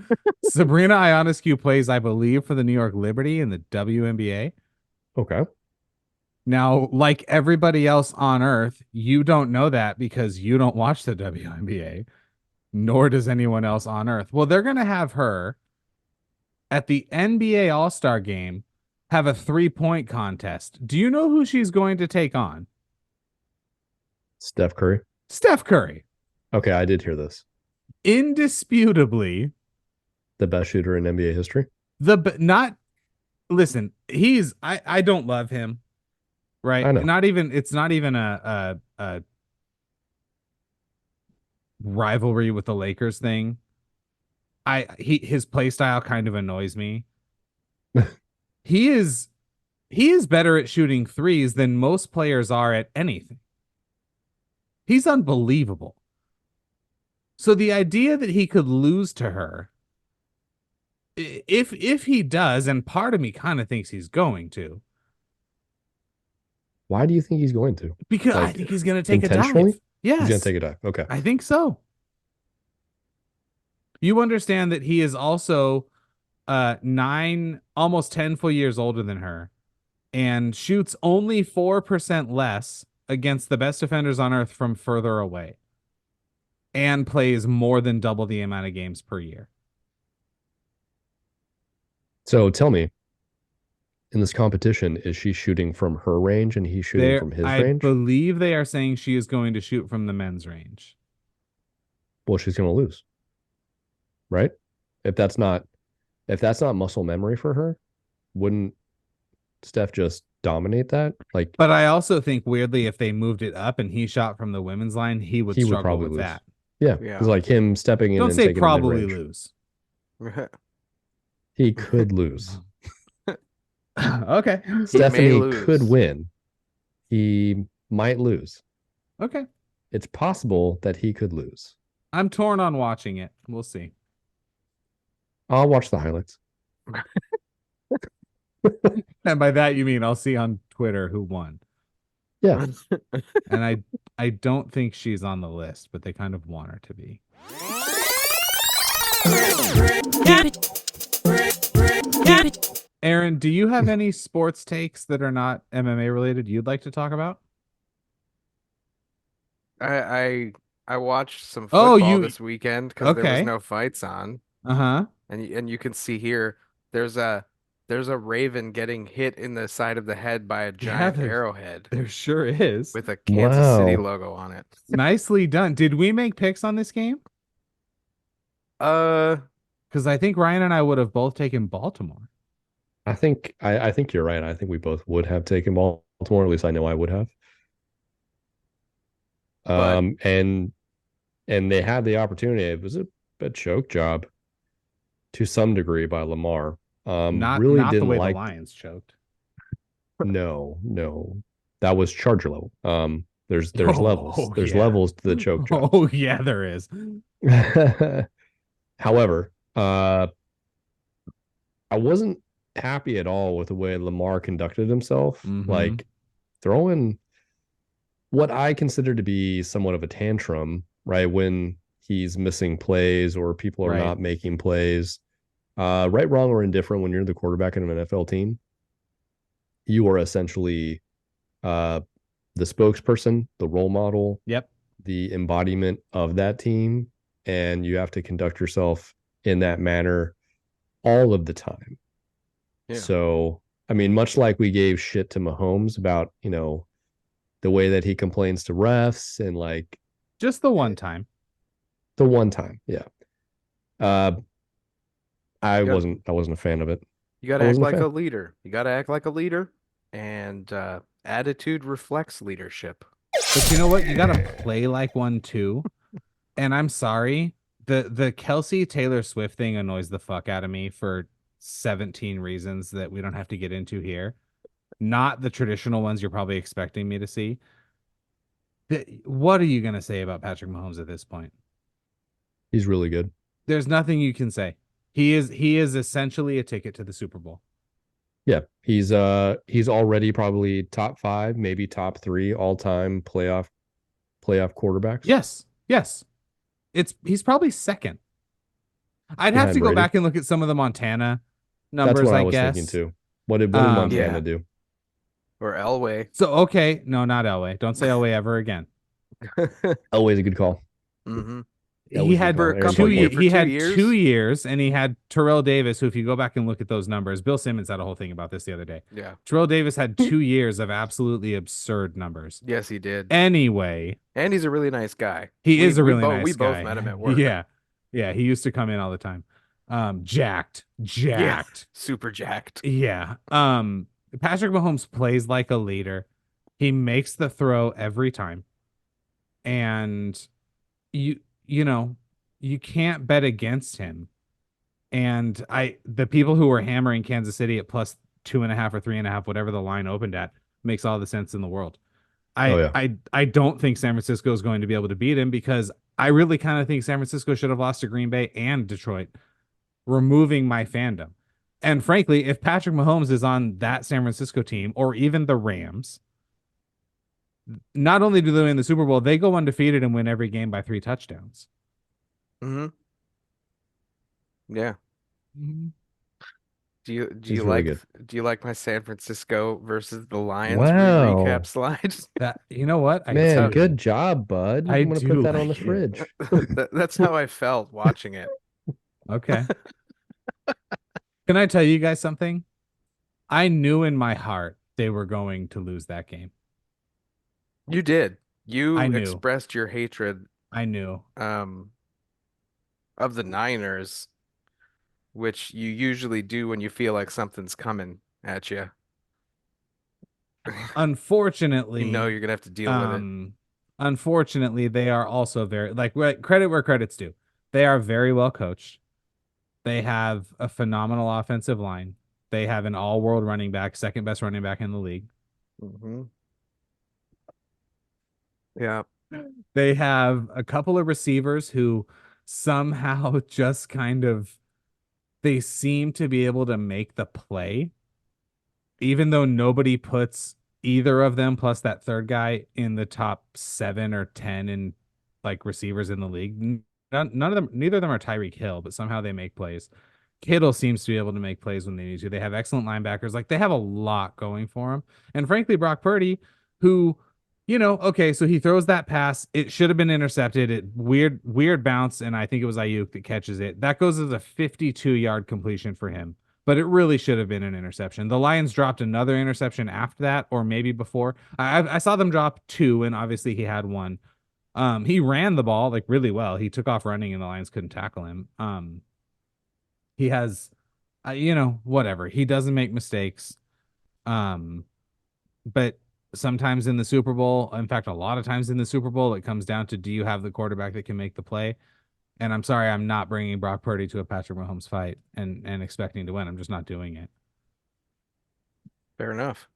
Speaker 1: Sabrina Ionescu plays, I believe, for the New York Liberty in the WNBA.
Speaker 3: Okay.
Speaker 1: Now, like everybody else on Earth, you don't know that because you don't watch the WNBA, nor does anyone else on Earth. Well, they're going to have her at the NBA All-Star game have a 3-point contest. Do you know who she's going to take on?
Speaker 3: Steph Curry.
Speaker 1: Steph Curry.
Speaker 3: Okay, I did hear this.
Speaker 1: Indisputably
Speaker 3: The best shooter in NBA history.
Speaker 1: Listen, I don't love him, right?
Speaker 3: I know.
Speaker 1: It's not even a rivalry with the Lakers thing. His play style kind of annoys me. He is better at shooting threes than most players are at anything. He's unbelievable. So the idea that he could lose to her, if he does, and part of me kind of thinks he's going to,
Speaker 3: Why do you think he's going to?
Speaker 1: because I
Speaker 3: Like,
Speaker 1: think he's going to take a
Speaker 3: intentionally?
Speaker 1: dive. Yes,
Speaker 3: He's going to take a dive. Okay.
Speaker 1: I think so. You understand that he is also 9, almost 10 full years older than her, and shoots only 4% less against the best defenders on earth from further away, and plays more than double the amount of games per year.
Speaker 3: So tell me, in this competition, is she shooting from her range and he's shooting from his
Speaker 1: I
Speaker 3: range?
Speaker 1: believe they are saying she is going to shoot from the men's range.
Speaker 3: Well, she's going to lose, right? If that's not muscle memory for her, wouldn't Steph just dominate that? Like,
Speaker 1: But I also think weirdly, if they moved it up and he shot from the women's line, he would struggle
Speaker 3: probably
Speaker 1: with
Speaker 3: lose.
Speaker 1: that.
Speaker 3: Yeah,
Speaker 2: Yeah.
Speaker 3: because like him stepping in
Speaker 1: Don't
Speaker 3: and
Speaker 1: say
Speaker 3: taking
Speaker 1: probably
Speaker 3: a mid-range,
Speaker 1: lose.
Speaker 3: he could lose.
Speaker 1: Okay.
Speaker 3: Stephanie
Speaker 2: lose.
Speaker 3: could win. He might lose.
Speaker 1: Okay.
Speaker 3: It's possible that he could lose.
Speaker 1: I'm torn on watching it. We'll see.
Speaker 3: I'll watch the highlights.
Speaker 1: And by that you mean I'll see on Twitter who won.
Speaker 3: Yeah.
Speaker 1: And I don't think she's on the list, but they kind of want her to be. Aaron, do you have any sports takes that are not MMA related you'd like to talk about?
Speaker 2: I watched some
Speaker 1: Oh,
Speaker 2: football this weekend because there was
Speaker 1: okay.
Speaker 2: no fights on,
Speaker 1: Uh-huh.
Speaker 2: and you can see here there's a raven getting hit in the side of the head by a giant arrowhead
Speaker 1: There sure is.
Speaker 2: with a Kansas City
Speaker 3: Wow.
Speaker 2: logo on it.
Speaker 1: Nicely done. Did we make picks on this game? Because I think Ryan and I would have both taken Baltimore.
Speaker 3: I think you're right. I think we both would have taken Baltimore. At least I know I would have.
Speaker 2: But-
Speaker 3: And they had the opportunity. It was a choke job to some degree by Lamar.
Speaker 1: Not
Speaker 3: really
Speaker 1: the
Speaker 3: didn't
Speaker 1: way
Speaker 3: like
Speaker 1: the Lions choked.
Speaker 3: No. That was Charger level. There's
Speaker 1: Oh,
Speaker 3: levels. There's
Speaker 1: yeah.
Speaker 3: levels to the choke job.
Speaker 1: Oh yeah, there is.
Speaker 3: However, I wasn't happy at all with the way Lamar conducted himself.
Speaker 1: Mhm.
Speaker 3: Like throwing what I consider to be somewhat of a tantrum, right? When he's missing plays or people are
Speaker 1: Right.
Speaker 3: not making plays. Right, wrong, or indifferent, when you're the quarterback in an NFL team, you are essentially the spokesperson, the role model,
Speaker 1: Yep.
Speaker 3: the embodiment of that team, and you have to conduct yourself in that manner all of the time.
Speaker 2: Yeah.
Speaker 3: So, I mean, much like we gave shit to Mahomes about, the way that he complains to refs and like
Speaker 1: Just the one time.
Speaker 3: the one time, yeah. I
Speaker 2: Yeah.
Speaker 3: wasn't a fan of it.
Speaker 2: You gotta
Speaker 3: I
Speaker 2: act
Speaker 3: wasn't a
Speaker 2: like
Speaker 3: fan.
Speaker 2: a leader. You gotta act like a leader, and attitude reflects leadership.
Speaker 1: But you know what? You gotta play like one too. And I'm sorry, the Kelsey Taylor Swift thing annoys the fuck out of me for 17 reasons that we don't have to get into here. Not the traditional ones you're probably expecting me to see. What are you gonna say about Patrick Mahomes at this point?
Speaker 3: He's really good.
Speaker 1: There's nothing you can say. He is essentially a ticket to the Super Bowl.
Speaker 3: Yeah, he's already probably top 5, maybe top 3 all-time playoff quarterbacks.
Speaker 1: Yes. Yes. He's probably second. I'd have
Speaker 3: behind
Speaker 1: to go
Speaker 3: Brady.
Speaker 1: back and look at some of the Montana
Speaker 3: That's
Speaker 1: numbers,
Speaker 3: what I
Speaker 1: I
Speaker 3: was thinking
Speaker 1: guess.
Speaker 3: too. What did Montana
Speaker 2: Yeah.
Speaker 3: do?
Speaker 2: Or Elway.
Speaker 1: So okay, no, not Elway. Don't say Elway ever again.
Speaker 3: Always a good call.
Speaker 2: Mm-hmm.
Speaker 1: He
Speaker 3: Always a good
Speaker 1: had
Speaker 3: call.
Speaker 2: For a
Speaker 3: Aaron
Speaker 2: couple
Speaker 3: point
Speaker 2: years,
Speaker 3: point.
Speaker 2: for
Speaker 1: he
Speaker 2: two
Speaker 1: had
Speaker 2: years.
Speaker 1: 2 years, and he had Terrell Davis, who, if you go back and look at those numbers, Bill Simmons had a whole thing about this the other day.
Speaker 2: Yeah.
Speaker 1: Terrell Davis had 2 years of absolutely absurd numbers.
Speaker 2: Yes, he did.
Speaker 1: Anyway,
Speaker 2: And he's a really nice guy.
Speaker 1: he is a
Speaker 2: We
Speaker 1: really
Speaker 2: both we
Speaker 1: nice
Speaker 2: both
Speaker 1: guy.
Speaker 2: met him at work.
Speaker 1: Yeah, he used to come in all the time. Jacked.
Speaker 2: Yeah. Super jacked.
Speaker 1: Yeah. Patrick Mahomes plays like a leader. He makes the throw every time. And you you know, you can't bet against him. And the people who were hammering Kansas City at plus 2.5 or 3.5, whatever the line opened at, makes all the sense in the world.
Speaker 3: Oh yeah.
Speaker 1: I don't think San Francisco is going to be able to beat him, because I really kind of think San Francisco should have lost to Green Bay and Detroit, removing my fandom. And frankly, if Patrick Mahomes is on that San Francisco team or even the Rams, not only do they win the Super Bowl, they go undefeated and win every game by 3 touchdowns.
Speaker 2: Mm-hmm. Yeah.
Speaker 1: Mm-hmm.
Speaker 2: Do you
Speaker 3: He's really good.
Speaker 2: do you like my San Francisco versus the Lions
Speaker 3: Wow.
Speaker 2: recap slide?
Speaker 1: That, you know what?
Speaker 3: Man,
Speaker 1: do.
Speaker 3: good job, bud.
Speaker 1: I
Speaker 3: I'm gonna
Speaker 1: do
Speaker 3: put that on the
Speaker 1: like it.
Speaker 3: fridge.
Speaker 2: That's how I felt watching it.
Speaker 1: Okay. Can I tell you guys something? I knew in my heart they were going to lose that game.
Speaker 2: You did. You
Speaker 1: I knew.
Speaker 2: expressed your hatred
Speaker 1: I knew.
Speaker 2: Of the Niners, which you usually do when you feel like something's coming at you.
Speaker 1: Unfortunately,
Speaker 2: You know you're gonna have to deal with it.
Speaker 1: Unfortunately, they are also very, like, credit where credit's due. They are very well coached. They have a phenomenal offensive line. They have an all-world running back, second best running back in the league.
Speaker 2: Mm-hmm. Yeah.
Speaker 1: They have a couple of receivers who somehow just kind of, they seem to be able to make the play, even though nobody puts either of them plus that third guy in the top 7 or 10 in like receivers in the league. None of them, neither of them are Tyreek Hill, but somehow they make plays. Kittle seems to be able to make plays when they need to. They have excellent linebackers. Like, they have a lot going for them. And frankly, Brock Purdy, who, okay, so he throws that pass. It should have been intercepted. It weird bounce, and I think it was Ayuk that catches it. That goes as a 52-yard completion for him, but it really should have been an interception. The Lions dropped another interception after that, or maybe before. I saw them drop 2, and obviously he had one. He ran the ball like really well. He took off running, and the Lions couldn't tackle him. He has, whatever. He doesn't make mistakes. But sometimes in the Super Bowl, in fact, a lot of times in the Super Bowl, it comes down to, do you have the quarterback that can make the play? And I'm sorry, I'm not bringing Brock Purdy to a Patrick Mahomes fight and expecting to win. I'm just not doing it.
Speaker 2: Fair enough.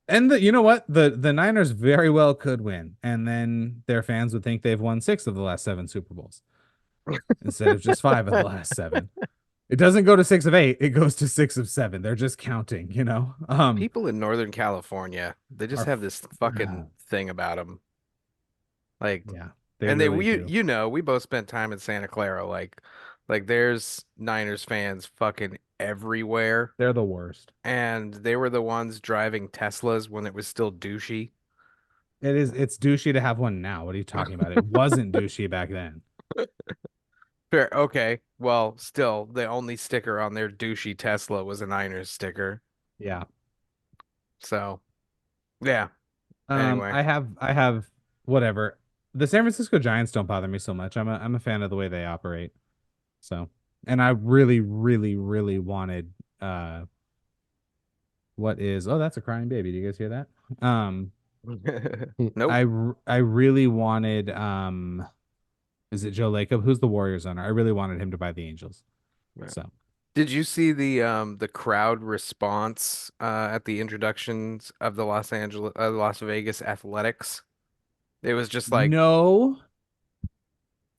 Speaker 1: And you know what? The Niners very well could win, and then their fans would think they've won 6 of the last 7 Super Bowls instead of just 5 of the last 7. It doesn't go to 6 of 8. It goes to 6 of 7. They're just counting,
Speaker 2: People in Northern California, they just have this fucking thing about them. Like,
Speaker 1: yeah,
Speaker 2: we both spent time in Santa Clara. Like there's Niners fans fucking everywhere.
Speaker 1: They're the worst.
Speaker 2: And they were the ones driving Teslas when it was still douchey.
Speaker 1: It's douchey to have one now. What are you talking about? It wasn't douchey back then.
Speaker 2: Fair. Okay. Well, still, the only sticker on their douchey Tesla was a Niners sticker.
Speaker 1: Yeah.
Speaker 2: So, yeah. Anyway,
Speaker 1: I have whatever. The San Francisco Giants don't bother me so much. I'm a fan of the way they operate. So, and I really, really, really wanted oh, that's a crying baby. Do you guys hear that?
Speaker 2: nope.
Speaker 1: I really wanted is it Joe Lacob? Who's the Warriors owner? I really wanted him to buy the Angels.
Speaker 2: Right.
Speaker 1: So,
Speaker 2: did you see the crowd response at the introductions of the Las Vegas Athletics? It was just like,
Speaker 1: no.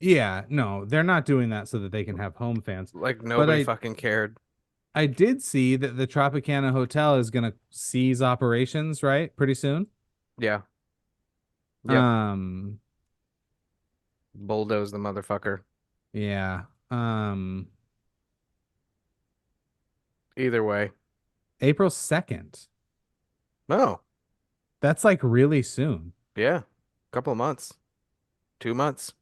Speaker 1: Yeah, no, they're not doing that so that they can have home fans.
Speaker 2: Like, nobody fucking cared.
Speaker 1: I did see that the Tropicana Hotel is going to cease operations, right? Pretty soon.
Speaker 2: Yeah. Yep. Bulldoze the motherfucker.
Speaker 1: Yeah.
Speaker 2: Either way.
Speaker 1: April 2nd.
Speaker 2: Oh,
Speaker 1: That's like really soon.
Speaker 2: yeah. Couple of months. 2 months.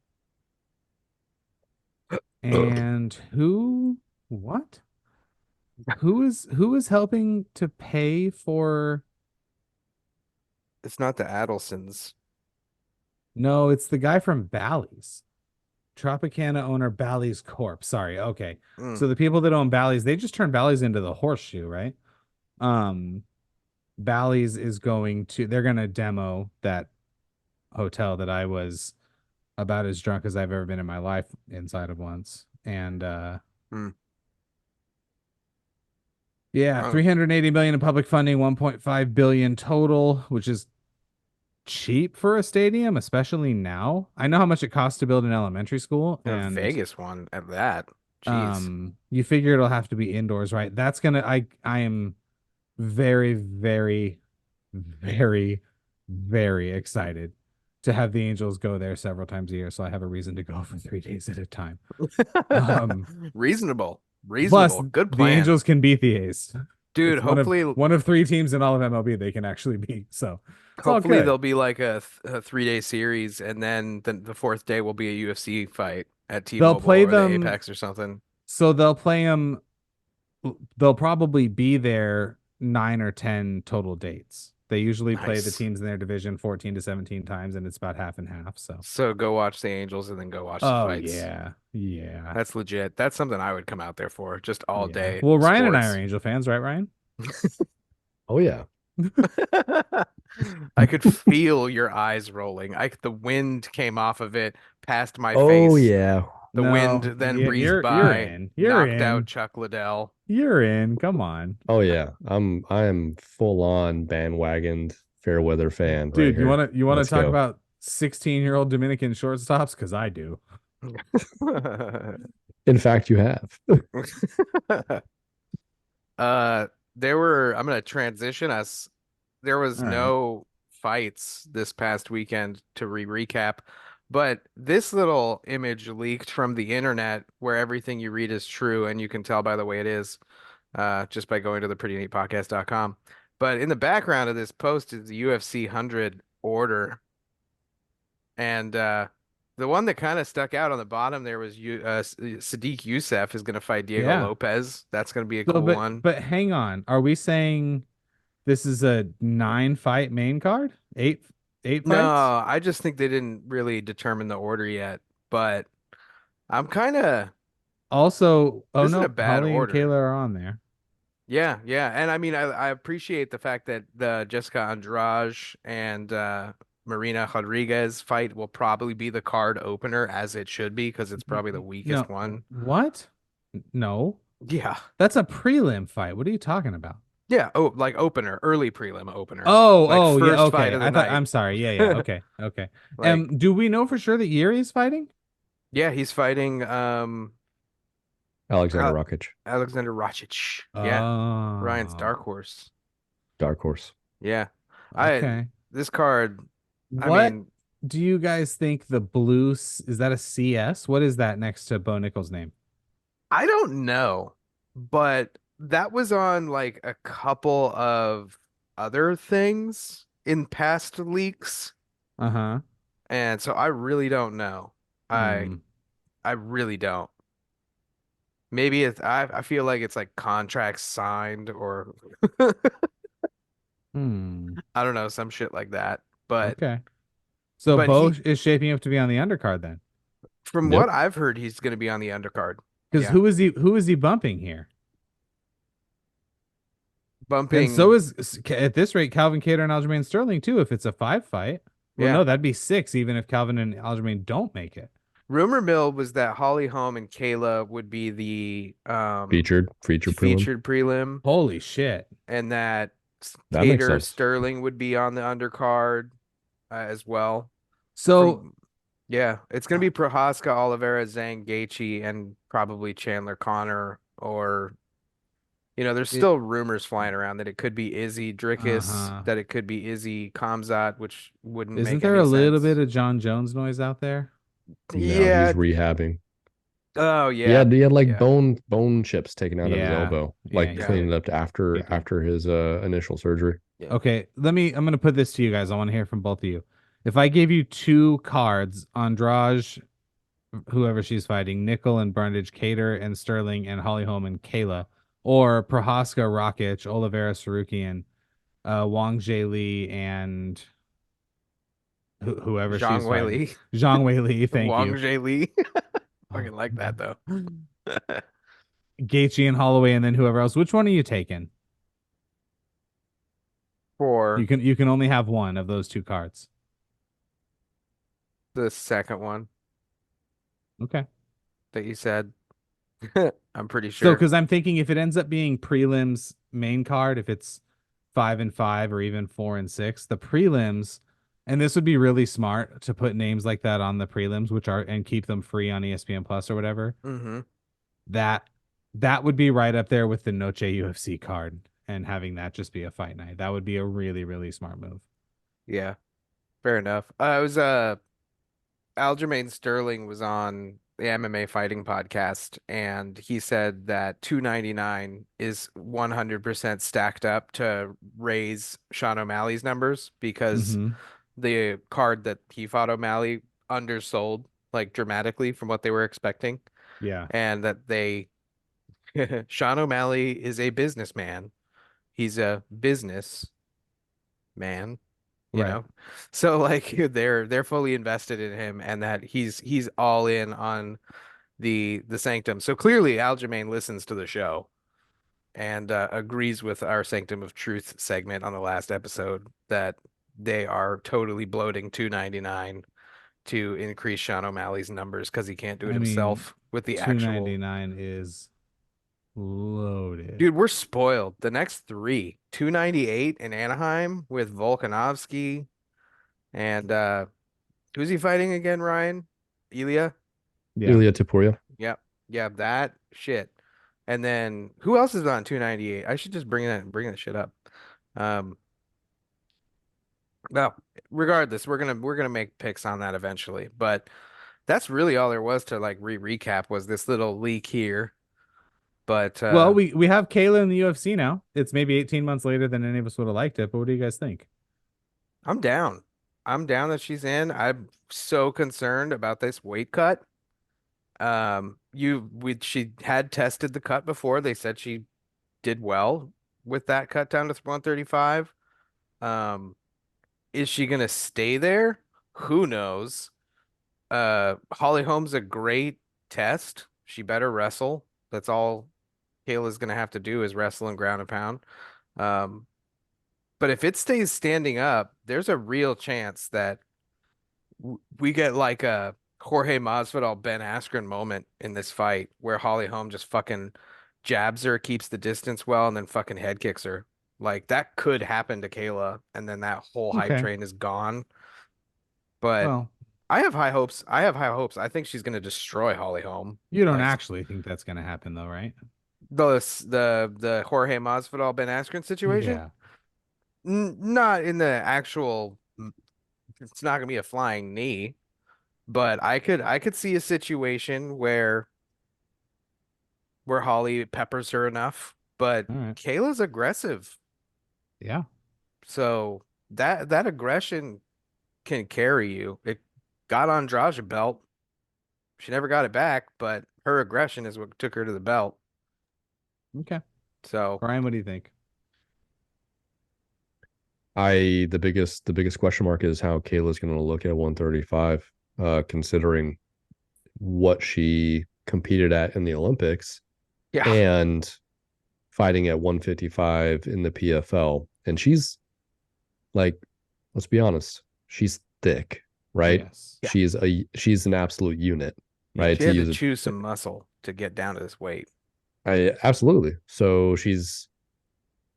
Speaker 1: And what? Who is helping to pay for?
Speaker 2: It's not the Adelsons.
Speaker 1: No, it's the guy from Bally's. Tropicana owner Bally's Corp. Sorry. Okay.
Speaker 2: Mm.
Speaker 1: So the people that own Bally's, they just turned Bally's into the horseshoe, right? Um, Bally's is they're gonna demo that hotel that I was about as drunk as I've ever been in my life inside of once. And
Speaker 2: Mm.
Speaker 1: yeah,
Speaker 2: Oh,
Speaker 1: 380 million in public funding, 1.5 billion total, which is cheap for a stadium, especially now. I know how much it costs to build an elementary school,
Speaker 2: a
Speaker 1: and
Speaker 2: Vegas one at that. Jeez.
Speaker 1: you figure it'll have to be indoors, right? I am very, very, very, very excited to have the Angels go there several times a year, so I have a reason to go for 3 days at a time. Um,
Speaker 2: Reasonable.
Speaker 1: Plus,
Speaker 2: Reasonable. Good
Speaker 1: the
Speaker 2: plan.
Speaker 1: Angels can beat the A's.
Speaker 2: Dude,
Speaker 1: It's
Speaker 2: hopefully
Speaker 1: one of three teams in all of MLB they can actually beat, so it's all
Speaker 2: hopefully
Speaker 1: good.
Speaker 2: there'll be like a 3-day series and then the fourth day will be a UFC fight at
Speaker 1: They'll
Speaker 2: T-Mobile
Speaker 1: play
Speaker 2: or the
Speaker 1: them,
Speaker 2: Apex or something.
Speaker 1: so they'll play them. They'll probably be there 9 or 10 total dates. They usually play the
Speaker 2: Nice.
Speaker 1: teams in their division 14 to 17 times, and it's about half and half. So,
Speaker 2: So go watch the Angels and then go watch the
Speaker 1: oh
Speaker 2: fights.
Speaker 1: yeah, yeah,
Speaker 2: That's legit. That's something I would come out there for, just all
Speaker 1: yeah.
Speaker 2: day
Speaker 1: Well, Ryan and I are
Speaker 2: sports.
Speaker 1: Angel fans, right, Ryan?
Speaker 3: Oh yeah.
Speaker 2: I could feel your eyes rolling. The wind came off of it past my
Speaker 3: Oh
Speaker 2: face.
Speaker 3: yeah.
Speaker 2: The wind
Speaker 1: No,
Speaker 2: then breezed
Speaker 1: you're
Speaker 2: by,
Speaker 1: in. You're
Speaker 2: knocked out
Speaker 1: in.
Speaker 2: Chuck Liddell.
Speaker 1: You're in. Come on.
Speaker 3: Oh yeah. I am full on bandwagoned fair weather fan right
Speaker 1: Dude, you
Speaker 3: here.
Speaker 1: want to
Speaker 3: Let's
Speaker 1: talk
Speaker 3: go.
Speaker 1: about 16-year-old Dominican shortstops? Because I do.
Speaker 3: In fact, you have.
Speaker 2: I'm gonna transition us. There was
Speaker 1: All right.
Speaker 2: no fights this past weekend to recap, but this little image leaked from the internet where everything you read is true, and you can tell by the way it is, just by going to the prettyneatpodcast.com. But in the background of this post is the UFC 100 order, and the one that kind of stuck out on the bottom there was Sadiq Youssef is going to fight Diego
Speaker 1: Yeah.
Speaker 2: Lopez. That's going to be a
Speaker 1: So,
Speaker 2: cool one.
Speaker 1: but hang on. Are we saying this is a 9-fight main card? Eight
Speaker 2: No,
Speaker 1: fights?
Speaker 2: I just think they didn't really determine the order yet, but I'm kind of
Speaker 1: Also, oh
Speaker 2: this isn't a
Speaker 1: no,
Speaker 2: bad
Speaker 1: Holly and
Speaker 2: order.
Speaker 1: Kayla are on there.
Speaker 2: Yeah, yeah. And I mean I appreciate the fact that the Jessica Andrade and Marina Rodriguez fight will probably be the card opener as it should be because it's probably the weakest
Speaker 1: No,
Speaker 2: one.
Speaker 1: what? No,
Speaker 2: Yeah.
Speaker 1: that's a prelim fight. What are you talking about?
Speaker 2: Yeah, oh, like opener, early prelim opener.
Speaker 1: Oh,
Speaker 2: Like
Speaker 1: oh, yeah,
Speaker 2: first fight
Speaker 1: okay.
Speaker 2: of the night.
Speaker 1: I'm sorry. Yeah, yeah, okay, okay.
Speaker 2: Like
Speaker 1: Do we know for sure that Yuri's fighting?
Speaker 2: yeah, he's fighting
Speaker 3: Alexander Rakic,
Speaker 2: Alexander Rakic. Yeah, Ryan's
Speaker 1: Oh,
Speaker 2: dark horse.
Speaker 3: dark horse.
Speaker 2: Yeah. I
Speaker 1: okay.
Speaker 2: this card, I
Speaker 1: What
Speaker 2: mean,
Speaker 1: do you guys think the is that a CS? What is that next to Bo Nichols' name?
Speaker 2: I don't know, but that was on like a couple of other things in past leaks,
Speaker 1: Uh-huh.
Speaker 2: and so I really don't know. I
Speaker 1: Hmm.
Speaker 2: I really don't. Maybe I feel like it's like contracts signed or
Speaker 1: Hmm.
Speaker 2: I don't know, some shit like that. But
Speaker 1: Okay. So
Speaker 2: but
Speaker 1: Bo
Speaker 2: he
Speaker 1: is shaping up to be on the undercard then.
Speaker 2: from what
Speaker 3: Yep.
Speaker 2: I've heard, he's going to be on the undercard.
Speaker 1: Because
Speaker 2: Yeah.
Speaker 1: who is he bumping here? And so
Speaker 2: Bumping.
Speaker 1: is at this rate Calvin Kattar and Aljamain Sterling too. If it's a 5 fight, well,
Speaker 2: Yeah.
Speaker 1: no, that'd be 6 even if Calvin and Aljamain don't make it.
Speaker 2: Rumor mill was that Holly Holm and Kayla would be the
Speaker 3: Featured prelim.
Speaker 2: featured prelim,
Speaker 1: Holy shit!
Speaker 2: and that
Speaker 3: That makes
Speaker 2: Cater
Speaker 3: sense.
Speaker 2: Sterling would be on the undercard as well.
Speaker 1: So
Speaker 2: Yeah, it's gonna be Prohaska, Oliveira, Zhang Gaethje, and probably Chandler Connor. Or there's
Speaker 1: it,
Speaker 2: still rumors flying around that it could be Izzy Dricus,
Speaker 1: uh-huh.
Speaker 2: that it could be Izzy Kamzat, which wouldn't
Speaker 1: Isn't
Speaker 2: make
Speaker 1: there
Speaker 2: any
Speaker 1: a little bit
Speaker 2: sense.
Speaker 1: of John Jones noise out there?
Speaker 3: No, he's
Speaker 2: Yeah.
Speaker 3: rehabbing.
Speaker 2: Oh
Speaker 3: He
Speaker 2: yeah.
Speaker 3: had like
Speaker 2: Yeah.
Speaker 3: bone chips taken out of his
Speaker 1: Yeah.
Speaker 3: elbow,
Speaker 1: Yeah,
Speaker 3: like
Speaker 1: he
Speaker 2: Yeah.
Speaker 3: cleaning
Speaker 1: did.
Speaker 3: it up
Speaker 1: He did.
Speaker 3: after his initial surgery.
Speaker 2: Yeah.
Speaker 1: Okay, I'm gonna put this to you guys. I want to hear from both of you. If I gave you two cards, Andrade, whoever she's fighting, Nickel and Brundage, Cater and Sterling and Holly Holm and Kayla, or Prohaska, Rakic, Oliveira, Sarukian, Wang Jie Li, and whoever
Speaker 2: Zhang
Speaker 1: she's
Speaker 2: Wei
Speaker 1: fighting,
Speaker 2: Li.
Speaker 1: Zhang Wei Li. Thank
Speaker 2: Wang
Speaker 1: you.
Speaker 2: Jie Li.
Speaker 1: Oh,
Speaker 2: Fucking like that though.
Speaker 1: Gaethje and Holloway, and then whoever else. Which one are you taking?
Speaker 2: For
Speaker 1: You can only have one of those two cards.
Speaker 2: the second one
Speaker 1: Okay.
Speaker 2: that you said. I'm pretty
Speaker 1: So,
Speaker 2: sure.
Speaker 1: because I'm thinking if it ends up being prelims main card, if it's 5 and 5 or even 4 and 6, the prelims, and this would be really smart to put names like that on the prelims, which are and keep them free on ESPN Plus or whatever.
Speaker 2: Mm-hmm.
Speaker 1: That that would be right up there with the Noche UFC card and having that just be a fight night. That would be a really, really smart move.
Speaker 2: Yeah, fair enough. I was Aljamain Sterling was on the MMA fighting podcast, and he said that 299 is 100% stacked up to raise Sean O'Malley's numbers because
Speaker 1: Mm-hmm.
Speaker 2: the card that he fought O'Malley undersold like dramatically from what they were expecting,
Speaker 1: Yeah.
Speaker 2: and that they Sean O'Malley is a businessman. He's a business man, you
Speaker 1: Right.
Speaker 2: know. So like they're fully invested in him and that he's all in on the Sanctum. So clearly Aljamain listens to the show and agrees with our Sanctum of Truth segment on the last episode that they are totally bloating 299 to increase Sean O'Malley's numbers because he can't do it
Speaker 1: I mean,
Speaker 2: himself with the actual
Speaker 1: 299 is loaded.
Speaker 2: dude, we're spoiled. The next three, 298 in Anaheim with Volkanovski and who's he fighting again, Ryan? Ilya?
Speaker 1: Yeah.
Speaker 3: Ilya Topuria.
Speaker 2: Yep. Yeah, that shit. And then who else is on 298? I should just bring that shit up. Um, well, regardless, we're gonna make picks on that eventually. But that's really all there was to like recap was this little leak here. But
Speaker 1: Well, we have Kayla in the UFC now. It's maybe 18 months later than any of us would have liked it, but what do you guys think?
Speaker 2: I'm down. I'm down that she's in. I'm so concerned about this weight cut. She had tested the cut before. They said she did well with that cut down to 135. Um, is she gonna stay there? Who knows? Holly Holm's a great test. She better wrestle. That's all Kayla's gonna have to do is wrestle and ground and pound. Um, but if it stays standing up, there's a real chance that we get like a Jorge Masvidal Ben Askren moment in this fight where Holly Holm just fucking jabs her, keeps the distance well, and then fucking head kicks her. Like that could happen to Kayla, and then that whole hype
Speaker 1: Okay.
Speaker 2: train is gone. But
Speaker 1: Well,
Speaker 2: I have high hopes. I have high hopes. I think she's gonna destroy Holly Holm.
Speaker 1: you don't
Speaker 2: Like
Speaker 1: actually think that's going to happen though, right?
Speaker 2: the Jorge Masvidal Ben Askren situation.
Speaker 1: Yeah.
Speaker 2: Not in the actual. It's not gonna be a flying knee. But I could see a situation where Holly peppers her enough, but
Speaker 1: All right.
Speaker 2: Kayla's aggressive.
Speaker 1: Yeah.
Speaker 2: So that aggression can carry you. It got Andrade a belt. She never got it back, but her aggression is what took her to the belt.
Speaker 1: Okay.
Speaker 2: So
Speaker 1: Brian, what do you think?
Speaker 3: The biggest question mark is how Kayla's going to look at 135, considering what she competed at in the Olympics
Speaker 2: yeah,
Speaker 3: and fighting at 155 in the PFL. And she's like, let's be honest, she's thick, right?
Speaker 1: Yes.
Speaker 2: Yeah.
Speaker 3: She's an absolute unit, right?
Speaker 2: she had to
Speaker 3: use
Speaker 2: choose some muscle to get down to this weight.
Speaker 3: absolutely. So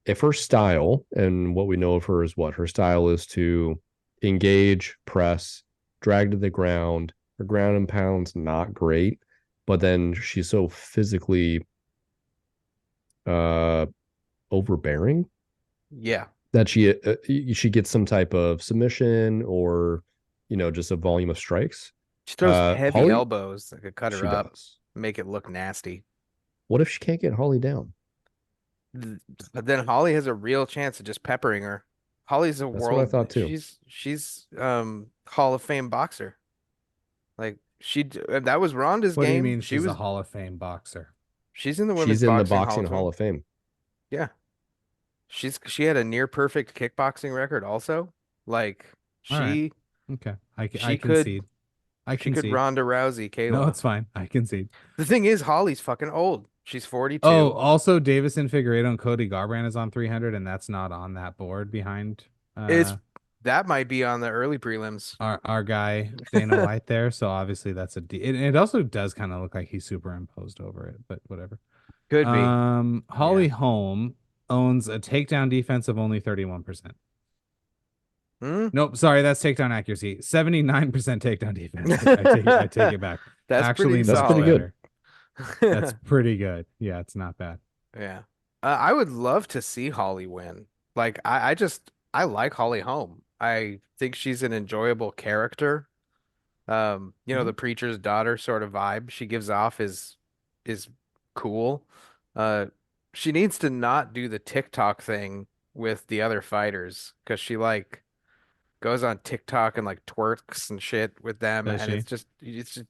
Speaker 3: if her style and what we know of her is what her style is to engage, press, drag to the ground. Her ground and pound's not great, but then she's so physically overbearing
Speaker 2: Yeah,
Speaker 3: that she gets some type of submission or just a volume of strikes.
Speaker 2: She throws heavy
Speaker 3: Holly,
Speaker 2: elbows that could cut her
Speaker 3: she
Speaker 2: up,
Speaker 3: does.
Speaker 2: make it look nasty.
Speaker 3: What if she can't get Holly down?
Speaker 2: But then Holly has a real chance of just peppering her. Holly's a
Speaker 3: That's what I
Speaker 2: world.
Speaker 3: thought too.
Speaker 2: She's Hall of Fame boxer. Like that was Ronda's
Speaker 1: What do you
Speaker 2: game.
Speaker 1: mean she's a Hall of Fame boxer?
Speaker 2: She's in the women's
Speaker 3: She's in the
Speaker 2: boxing
Speaker 3: boxing Hall of Fame.
Speaker 2: Yeah. She had a near perfect kickboxing record also. Like
Speaker 1: All right.
Speaker 2: she
Speaker 1: Okay. I
Speaker 2: she could
Speaker 1: concede. I
Speaker 2: she could
Speaker 1: concede.
Speaker 2: Ronda Rousey
Speaker 1: No,
Speaker 2: Kayla.
Speaker 1: it's fine. I concede.
Speaker 2: The thing is, Holly's fucking old. She's 42.
Speaker 1: Oh, also Davison Figueiredo and Cody Garbrandt is on 300, and that's not on that board behind
Speaker 2: It's that might be on the early prelims.
Speaker 1: our guy Dana White there. So obviously that's it also does kind of look like he's superimposed over it, but whatever.
Speaker 2: Could be.
Speaker 1: Holly Holm owns a takedown defense of only 31%. Nope, sorry, that's takedown accuracy. 79% takedown defense. I take it back.
Speaker 2: That's
Speaker 1: Actually,
Speaker 3: that's pretty good.
Speaker 1: That's pretty good. Yeah, it's not bad.
Speaker 2: Yeah. I would love to see Holly win. Like I like Holly Holm. I think she's an enjoyable character. The preacher's daughter sort of vibe she gives off is cool. She needs to not do the TikTok thing with the other fighters because she like goes on TikTok and like twerks and shit with them,
Speaker 1: Does
Speaker 2: and
Speaker 1: she?
Speaker 2: it's just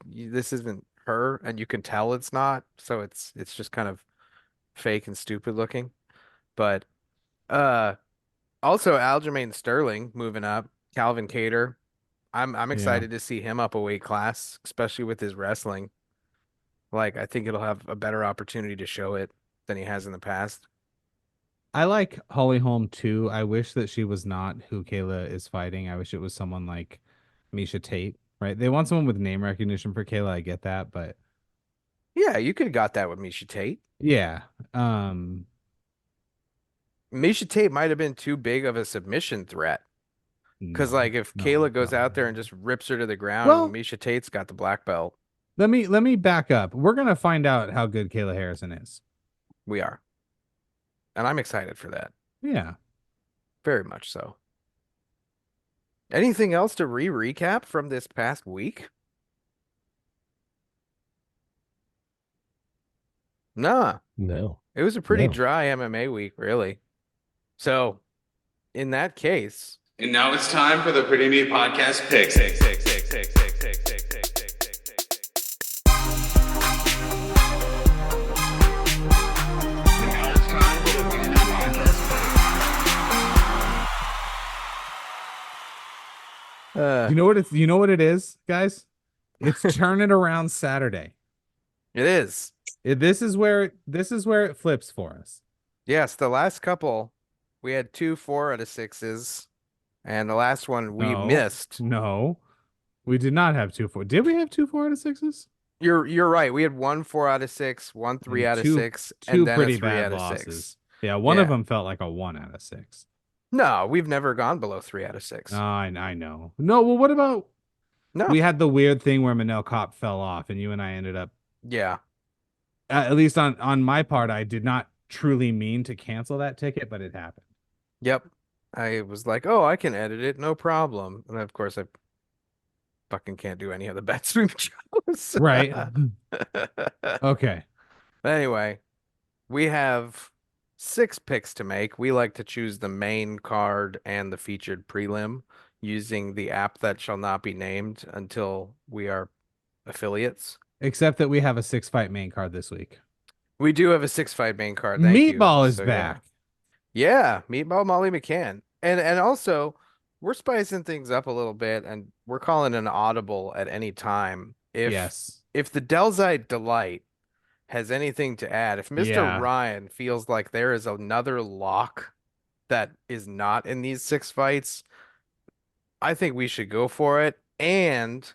Speaker 2: this isn't her, and you can tell it's not. So it's just kind of fake and stupid looking. But uh, also Aljamain Sterling moving up, Calvin Cater. I'm
Speaker 1: Yeah.
Speaker 2: excited to see him up a weight class, especially with his wrestling. Like I think it'll have a better opportunity to show it than he has in the past.
Speaker 1: I like Holly Holm too. I wish that she was not who Kayla is fighting. I wish it was someone like Misha Tate, right? They want someone with name recognition for Kayla. I get that, but
Speaker 2: Yeah, you could have got that with Misha Tate.
Speaker 1: yeah.
Speaker 2: Misha Tate might have been too big of a submission threat. Because
Speaker 1: No,
Speaker 2: like if
Speaker 1: no,
Speaker 2: Kayla goes
Speaker 1: no,
Speaker 2: out there
Speaker 1: no.
Speaker 2: and just rips her to the ground,
Speaker 1: Well-
Speaker 2: Misha Tate's got the black belt.
Speaker 1: Let me back up. We're gonna find out how good Kayla Harrison is.
Speaker 2: We are. And I'm excited for that.
Speaker 1: Yeah.
Speaker 2: Very much so. Anything else to recap from this past week? Nah.
Speaker 3: No.
Speaker 2: It was a pretty
Speaker 3: No.
Speaker 2: dry MMA week, really. So, in that case,
Speaker 4: And now it's time for the Pretty Neat Podcast picks.
Speaker 1: You know what it is, guys? It's Turn It Around Saturday.
Speaker 2: it is.
Speaker 1: This is where it flips for us.
Speaker 2: Yes, the last couple, we had 2 4 out of 6s, and the last one we
Speaker 1: No.
Speaker 2: missed.
Speaker 1: No. We did not have 2-4. Did we have 2-4 out of 6s?
Speaker 2: You're right. We had 1 4 out of 6, 1 3
Speaker 1: And
Speaker 2: out of
Speaker 1: two-
Speaker 2: 6,
Speaker 1: Two
Speaker 2: and then
Speaker 1: pretty
Speaker 2: a 3
Speaker 1: bad
Speaker 2: out of
Speaker 1: losses.
Speaker 2: 6.
Speaker 1: Yeah, one of
Speaker 2: Yeah.
Speaker 1: them felt like a 1 out of 6.
Speaker 2: No, we've never gone below 3 out of 6.
Speaker 1: I know. No, well, what about
Speaker 2: No.
Speaker 1: we had the weird thing where Manel Kopp fell off, and you and I ended up,
Speaker 2: Yeah.
Speaker 1: at least on my part, I did not truly mean to cancel that ticket, but it happened.
Speaker 2: Yep. I was like, oh, I can edit it, no problem. And of course, I fucking can't do any of the bets we've chose.
Speaker 1: Right. Okay.
Speaker 2: Anyway, we have 6 picks to make. We like to choose the main card and the featured prelim using the app that shall not be named until we are affiliates.
Speaker 1: Except that we have a 6-fight main card this week.
Speaker 2: We do have a 6-fight main card. Thank you.
Speaker 1: Meatball is
Speaker 2: So,
Speaker 1: back.
Speaker 2: Yeah, Meatball Molly McCann. And also, we're spicing things up a little bit, and we're calling an audible at any time.
Speaker 1: Yes.
Speaker 2: If the Delzite Delight has anything to add, if Mr.
Speaker 1: Yeah.
Speaker 2: Ryan feels like there is another lock that is not in these 6 fights, I think we should go for it. And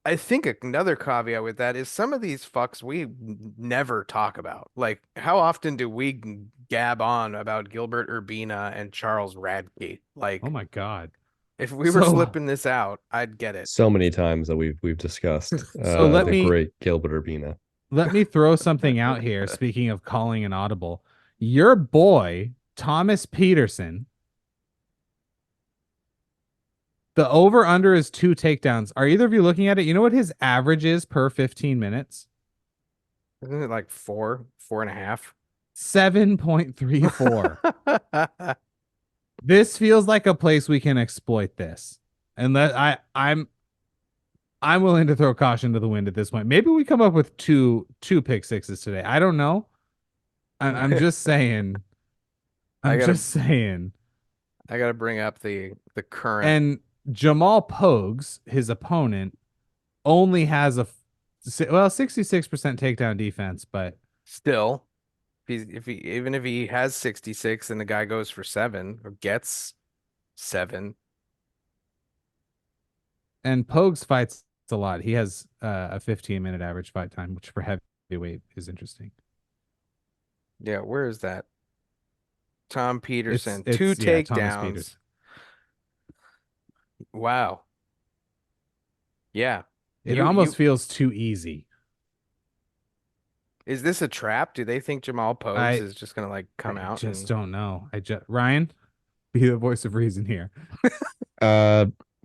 Speaker 2: I think another caveat with that is some of these fucks we never talk about. Like, how often do we gab on about Gilbert Urbina and Charles Radke? Like,
Speaker 1: Oh my God.
Speaker 2: if we were
Speaker 1: So-
Speaker 2: flipping this out, I'd get it.
Speaker 3: So many times that we've discussed
Speaker 1: So let
Speaker 3: the
Speaker 1: me-
Speaker 3: great Gilbert Urbina.
Speaker 1: Let me throw something out here. Speaking of calling an audible, your boy, Thomas Peterson, The over under is 2 takedowns. Are either of you looking at it? You know what his average is per 15 minutes?
Speaker 2: Isn't it like 4.5?
Speaker 1: 7.34. This feels like a place we can exploit this. And I'm willing to throw caution to the wind at this point. Maybe we come up with two pick sixes today. I don't know. I'm just saying.
Speaker 2: I
Speaker 1: I'm
Speaker 2: gotta
Speaker 1: just saying.
Speaker 2: I gotta bring up the current.
Speaker 1: And Jamal Pogues, his opponent, only has 66% takedown defense, but
Speaker 2: Still, even if he has 66 and the guy goes for 7 or gets 7.
Speaker 1: and Pogues fights a lot. He has a 15-minute average fight time, which for heavyweight is interesting.
Speaker 2: Yeah, where is that? Tom Peterson,
Speaker 1: It's
Speaker 2: 2
Speaker 1: yeah, Thomas
Speaker 2: takedowns.
Speaker 1: Peters.
Speaker 2: Wow. Yeah.
Speaker 1: It
Speaker 2: You
Speaker 1: almost feels too easy.
Speaker 2: is this a trap? Do they think Jamal Pogues is just gonna like come
Speaker 1: I
Speaker 2: out
Speaker 1: just
Speaker 2: and
Speaker 1: don't know. Ryan, be the voice of reason here.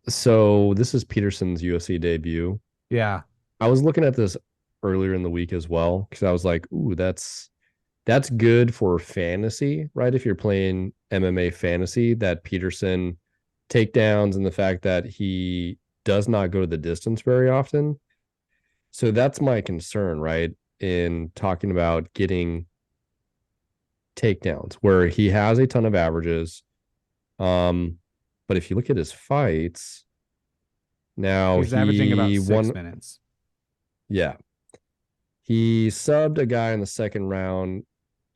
Speaker 3: So this is Peterson's UFC debut.
Speaker 1: Yeah.
Speaker 3: I was looking at this earlier in the week as well because I was like, ooh, that's good for fantasy, right? If you're playing MMA fantasy, that Peterson takedowns and the fact that he does not go the distance very often. So that's my concern, right? In talking about getting takedowns where he has a ton of averages. But if you look at his fights, now
Speaker 1: He's averaging about
Speaker 3: he
Speaker 1: 6 minutes.
Speaker 3: Yeah. He subbed a guy in the second round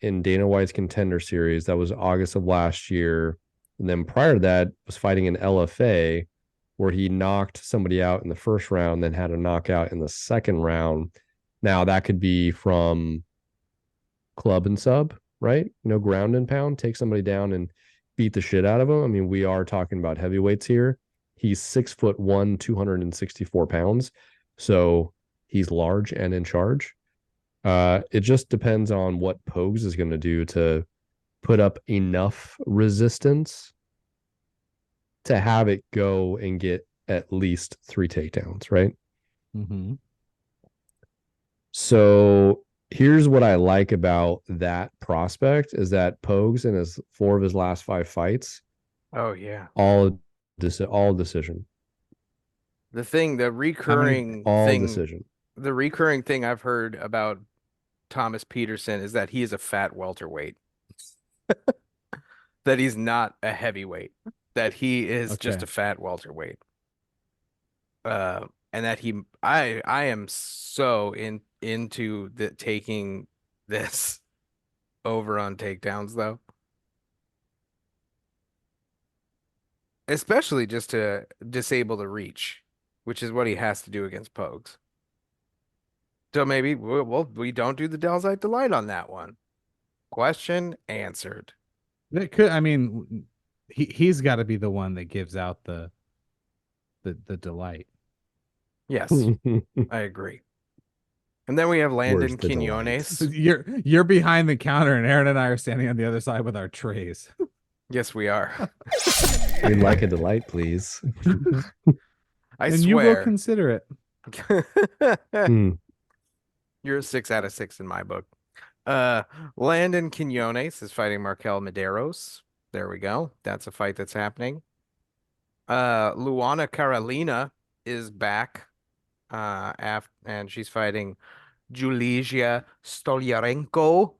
Speaker 3: in Dana White's Contender Series. That was August of last year. And then prior to that was fighting in LFA where he knocked somebody out in the first round, then had a knockout in the second round. Now that could be from club and sub, right? Ground and pound, take somebody down and beat the shit out of him. I mean, we are talking about heavyweights here. He's 6'1", 264 pounds. So he's large and in charge. It just depends on what Pogues is going to do to put up enough resistance to have it go and get at least 3 takedowns, right?
Speaker 1: Mm-hmm.
Speaker 3: So here's what I like about that prospect is that Pogues in his 4 of his last 5 fights,
Speaker 2: oh yeah.
Speaker 3: all decision.
Speaker 2: The recurring
Speaker 3: All
Speaker 2: thing
Speaker 3: decision.
Speaker 2: the recurring thing I've heard about Thomas Peterson is that he is a fat welterweight. That he's not a heavyweight. That he is just a fat welterweight. And that I am so into taking this over on takedowns though. Especially just to disable the reach, which is what he has to do against Pogues. So maybe we don't do the Delzite Delight on that one. Question answered.
Speaker 1: That could, I mean, he's got to be the one that gives out the delight.
Speaker 2: Yes, I agree. And then we have Landon Quinones.
Speaker 1: You're behind the counter, and Aaron and I are standing on the other side with our trays.
Speaker 2: Yes, we are.
Speaker 3: We'd like a delight, please.
Speaker 2: I
Speaker 1: and
Speaker 2: swear.
Speaker 1: you will consider it.
Speaker 2: You're a 6 out of 6 in my book. Landon Quinones is fighting Markel Medeiros. There we go. That's a fight that's happening. Luana Carolina is back. And she's fighting Julija Stolyarenko.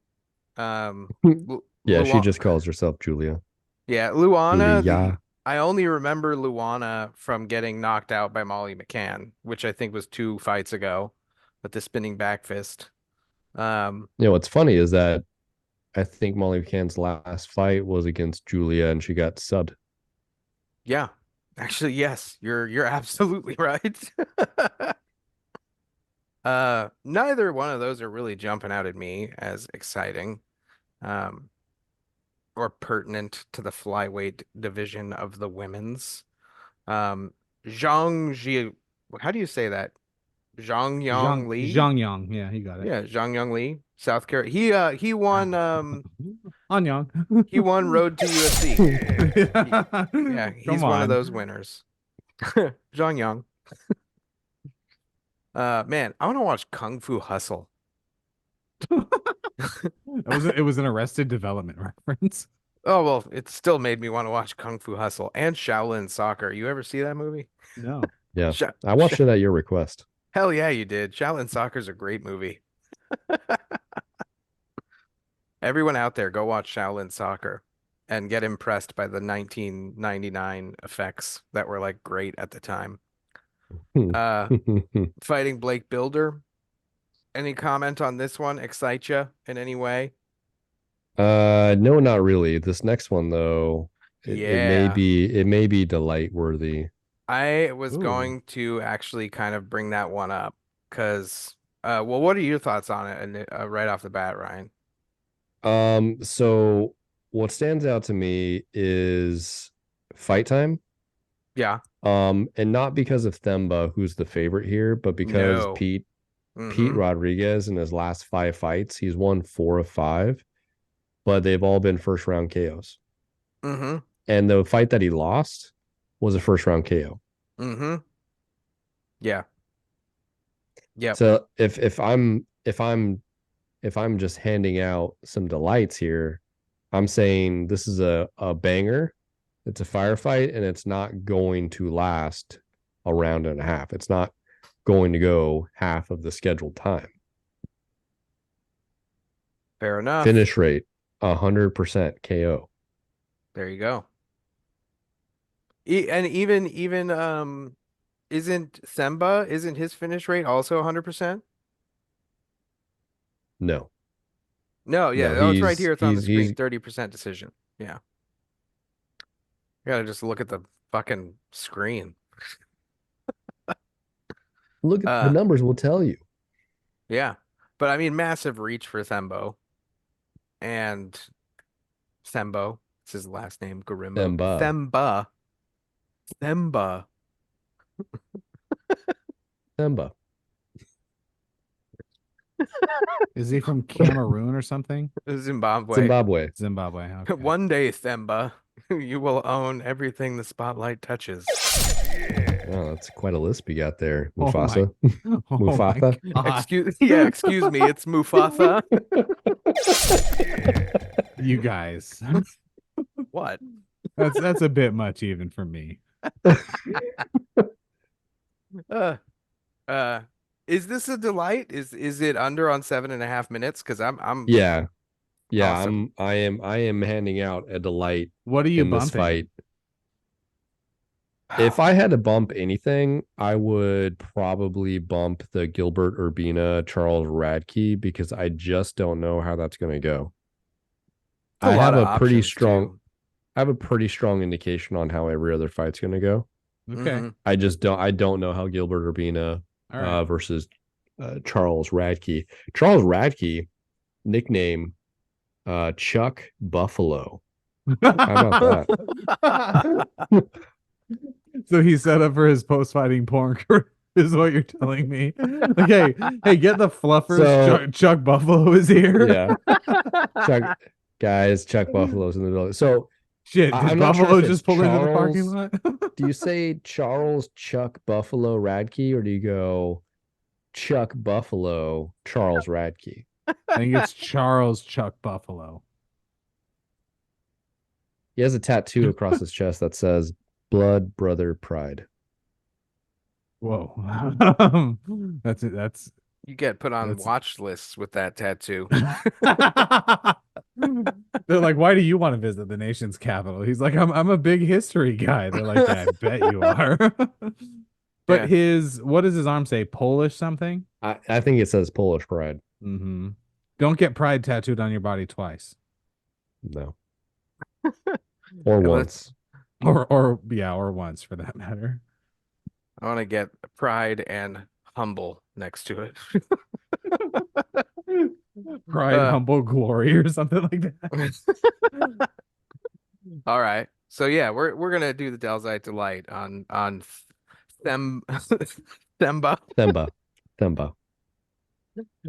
Speaker 3: Yeah, she just calls herself Julia.
Speaker 2: Yeah, Luana. I only remember Luana from getting knocked out by Molly McCann, which I think was 2 fights ago, with the spinning back fist.
Speaker 3: What's funny is that I think Molly McCann's last fight was against Julia, and she got subbed.
Speaker 2: Yeah, actually, yes, you're absolutely right. Neither one of those are really jumping out at me as exciting, or pertinent to the flyweight division of the women's. Zhang Ji, how do you say that? Zhang Yang Li?
Speaker 1: Zhang Yang, yeah, he got it.
Speaker 2: Yeah, Zhang Yang Li, South Carolina. He won
Speaker 1: Anyang.
Speaker 2: He won Road to UFC. Yeah, he's one of those winners. Zhang Yang. Man, I want to watch Kung Fu Hustle.
Speaker 1: It was an Arrested Development reference.
Speaker 2: Oh, well, it still made me want to watch Kung Fu Hustle and Shaolin Soccer. You ever see that movie?
Speaker 1: No.
Speaker 3: Yeah.
Speaker 2: Sha
Speaker 3: I
Speaker 2: Sha
Speaker 3: watched it at your request.
Speaker 2: Hell yeah, you did. Shaolin Soccer's a great movie. Everyone out there, go watch Shaolin Soccer and get impressed by the 1999 effects that were like great at the time. Uh, Fighting Blake Builder. Any comment on this one? Excite you in any way?
Speaker 3: No, not really. This next one though,
Speaker 2: Yeah.
Speaker 3: it may be delight worthy.
Speaker 2: I was
Speaker 1: Ooh.
Speaker 2: going to actually kind of bring that one up because, well, what are your thoughts on it? And right off the bat, Ryan?
Speaker 3: So what stands out to me is fight time.
Speaker 2: Yeah.
Speaker 3: And not because of Themba, who's the favorite here, but because
Speaker 2: No.
Speaker 3: Pete
Speaker 2: Mm-hmm.
Speaker 3: Rodriguez in his last 5 fights, he's won 4 of 5, but they've all been first round KOs.
Speaker 2: Mm-hmm.
Speaker 3: And the fight that he lost was a first round KO.
Speaker 2: Mm-hmm. Yeah. Yep.
Speaker 3: So if I'm just handing out some delights here, I'm saying this is a banger. It's a firefight, and it's not going to last a round and a half. It's not going to go half of the scheduled time.
Speaker 2: Fair enough.
Speaker 3: Finish rate 100% KO.
Speaker 2: There you go. And even isn't Semba, isn't his finish rate also 100%?
Speaker 3: No,
Speaker 2: No, yeah.
Speaker 3: no,
Speaker 2: Oh, it's right here. It's on the screen.
Speaker 3: he's
Speaker 2: 30% decision. Yeah. You gotta just look at the fucking screen.
Speaker 3: look at the
Speaker 2: Uh,
Speaker 3: numbers will tell you.
Speaker 2: yeah. But I mean, massive reach for Thembo. And Thembo, it's his last name, Garimbo.
Speaker 3: Themba,
Speaker 2: Themba.
Speaker 3: Themba,
Speaker 1: Is he from Cameroon or something?
Speaker 2: Zimbabwe.
Speaker 3: Zimbabwe.
Speaker 1: Zimbabwe. Okay.
Speaker 2: One day, Themba, you will own everything the spotlight touches.
Speaker 3: Oh, that's quite a lisp you got there,
Speaker 1: Oh my,
Speaker 3: Mufasa.
Speaker 1: oh my
Speaker 3: Mufasa.
Speaker 1: God.
Speaker 2: Excuse me, it's Mufasa.
Speaker 1: You guys.
Speaker 2: What?
Speaker 1: That's a bit much even for me.
Speaker 2: Uh, uh, is this a delight? Is it under on 7.5 minutes? Because I'm
Speaker 3: Yeah, yeah.
Speaker 2: awesome.
Speaker 3: I am handing out a delight
Speaker 1: What are you
Speaker 3: in this
Speaker 1: bumping?
Speaker 3: fight. If I had to bump anything, I would probably bump the Gilbert Urbina Charles Radke because I just don't know how that's going to go.
Speaker 2: It's a
Speaker 3: I
Speaker 2: lot
Speaker 3: have
Speaker 2: of
Speaker 3: a pretty
Speaker 2: options
Speaker 3: strong
Speaker 2: too.
Speaker 3: I have a pretty strong indication on how every other fight's going to go.
Speaker 1: Okay.
Speaker 2: Mhm.
Speaker 3: I don't know how Gilbert Urbina
Speaker 1: All right.
Speaker 3: versus Charles Radke. Charles Radke, nickname Chuck Buffalo. How about that?
Speaker 1: So he set up for his post-fighting porn career, is what you're telling me. Okay, hey, get the fluffers.
Speaker 3: So-
Speaker 1: Chuck Buffalo is here.
Speaker 3: Yeah. Chuck guys, Chuck Buffalo's in the building. So
Speaker 1: Shit, did
Speaker 3: I'm not sure
Speaker 1: Buffalo
Speaker 3: if it's
Speaker 1: just pull into the parking
Speaker 3: Charles.
Speaker 1: lot?
Speaker 3: Do you say Charles Chuck Buffalo Radke, or do you go Chuck Buffalo Charles Radke?
Speaker 1: I think it's Charles Chuck Buffalo.
Speaker 3: He has a tattoo across his chest that says "Blood Brother Pride."
Speaker 1: Whoa. That's it. That's
Speaker 2: You get put on
Speaker 1: That's-
Speaker 2: watch lists with that tattoo.
Speaker 1: They're like, why do you want to visit the nation's capital? He's like, I'm a big history guy. They're like, yeah, I bet you are. But
Speaker 2: Yeah.
Speaker 1: what does his arm say? Polish something?
Speaker 3: I think it says Polish Pride.
Speaker 1: Mm-hmm. Don't get pride tattooed on your body twice.
Speaker 3: No. Or
Speaker 2: Yeah,
Speaker 3: once.
Speaker 1: Or once for that matter.
Speaker 2: I want to get pride and humble next to it.
Speaker 1: Pride, humble, glory, or something like that.
Speaker 2: All right. So yeah, we're gonna do the Delzite Delight on Them Themba.
Speaker 3: Themba.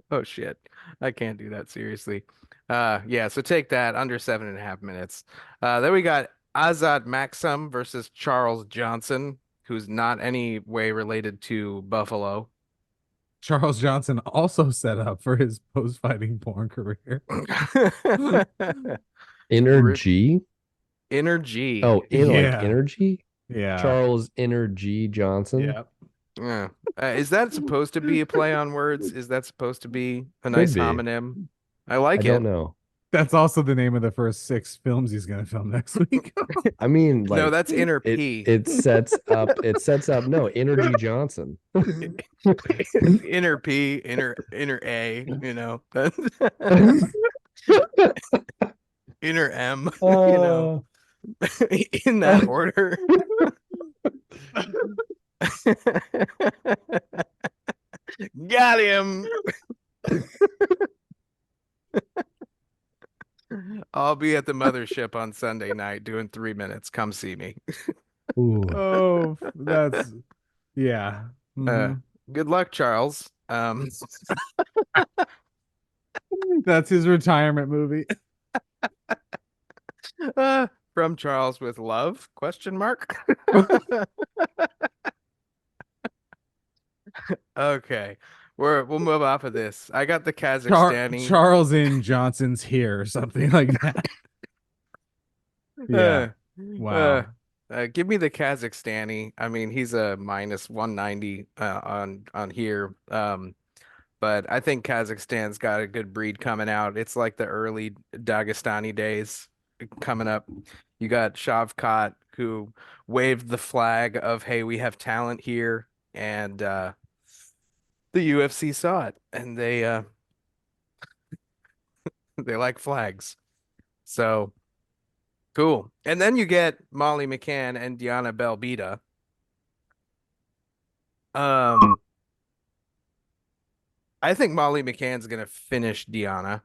Speaker 2: Oh shit. I can't do that seriously. Yeah, so take that under 7.5 minutes. Then we got Azad Maxim versus Charles Johnson, who's not any way related to Buffalo.
Speaker 1: Charles Johnson also set up for his post-fighting porn career.
Speaker 3: Energy.
Speaker 2: Energy.
Speaker 3: Oh, like
Speaker 1: Yeah.
Speaker 3: energy.
Speaker 1: Yeah.
Speaker 3: Charles Energy Johnson.
Speaker 1: Yeah.
Speaker 2: Yeah. Is that supposed to be a play on words? Is that supposed to be a
Speaker 3: Could
Speaker 2: nice
Speaker 3: be.
Speaker 2: homonym? I
Speaker 3: I
Speaker 2: like
Speaker 3: don't
Speaker 2: it.
Speaker 3: know.
Speaker 1: That's also the name of the first 6 films he's going to film next week.
Speaker 3: I mean,
Speaker 2: No,
Speaker 3: like
Speaker 2: that's inner P.
Speaker 3: it sets up no Energy Johnson.
Speaker 2: Inner P, inner A, you know. Inner M, you know. In that order. Got him. I'll be at the mothership on Sunday night doing 3 minutes. Come see me.
Speaker 3: Ooh.
Speaker 1: Oh, that's yeah.
Speaker 2: Uh,
Speaker 1: Mhm.
Speaker 2: good luck, Charles.
Speaker 1: That's his retirement movie.
Speaker 2: From Charles with love? Question mark. Okay. We'll move off of this. I got the Kazakhstani.
Speaker 1: Charles in Johnson's here or something like that. Yeah. Wow.
Speaker 2: Give me the Kazakhstani. I mean, he's a minus 190 on here. But I think Kazakhstan's got a good breed coming out. It's like the early Dagestani days coming up. You got Shavkat who waved the flag of, hey, we have talent here, and the UFC saw it, and they like flags. So cool. And then you get Molly McCann and Diana Belbita. I think Molly McCann's gonna finish Diana,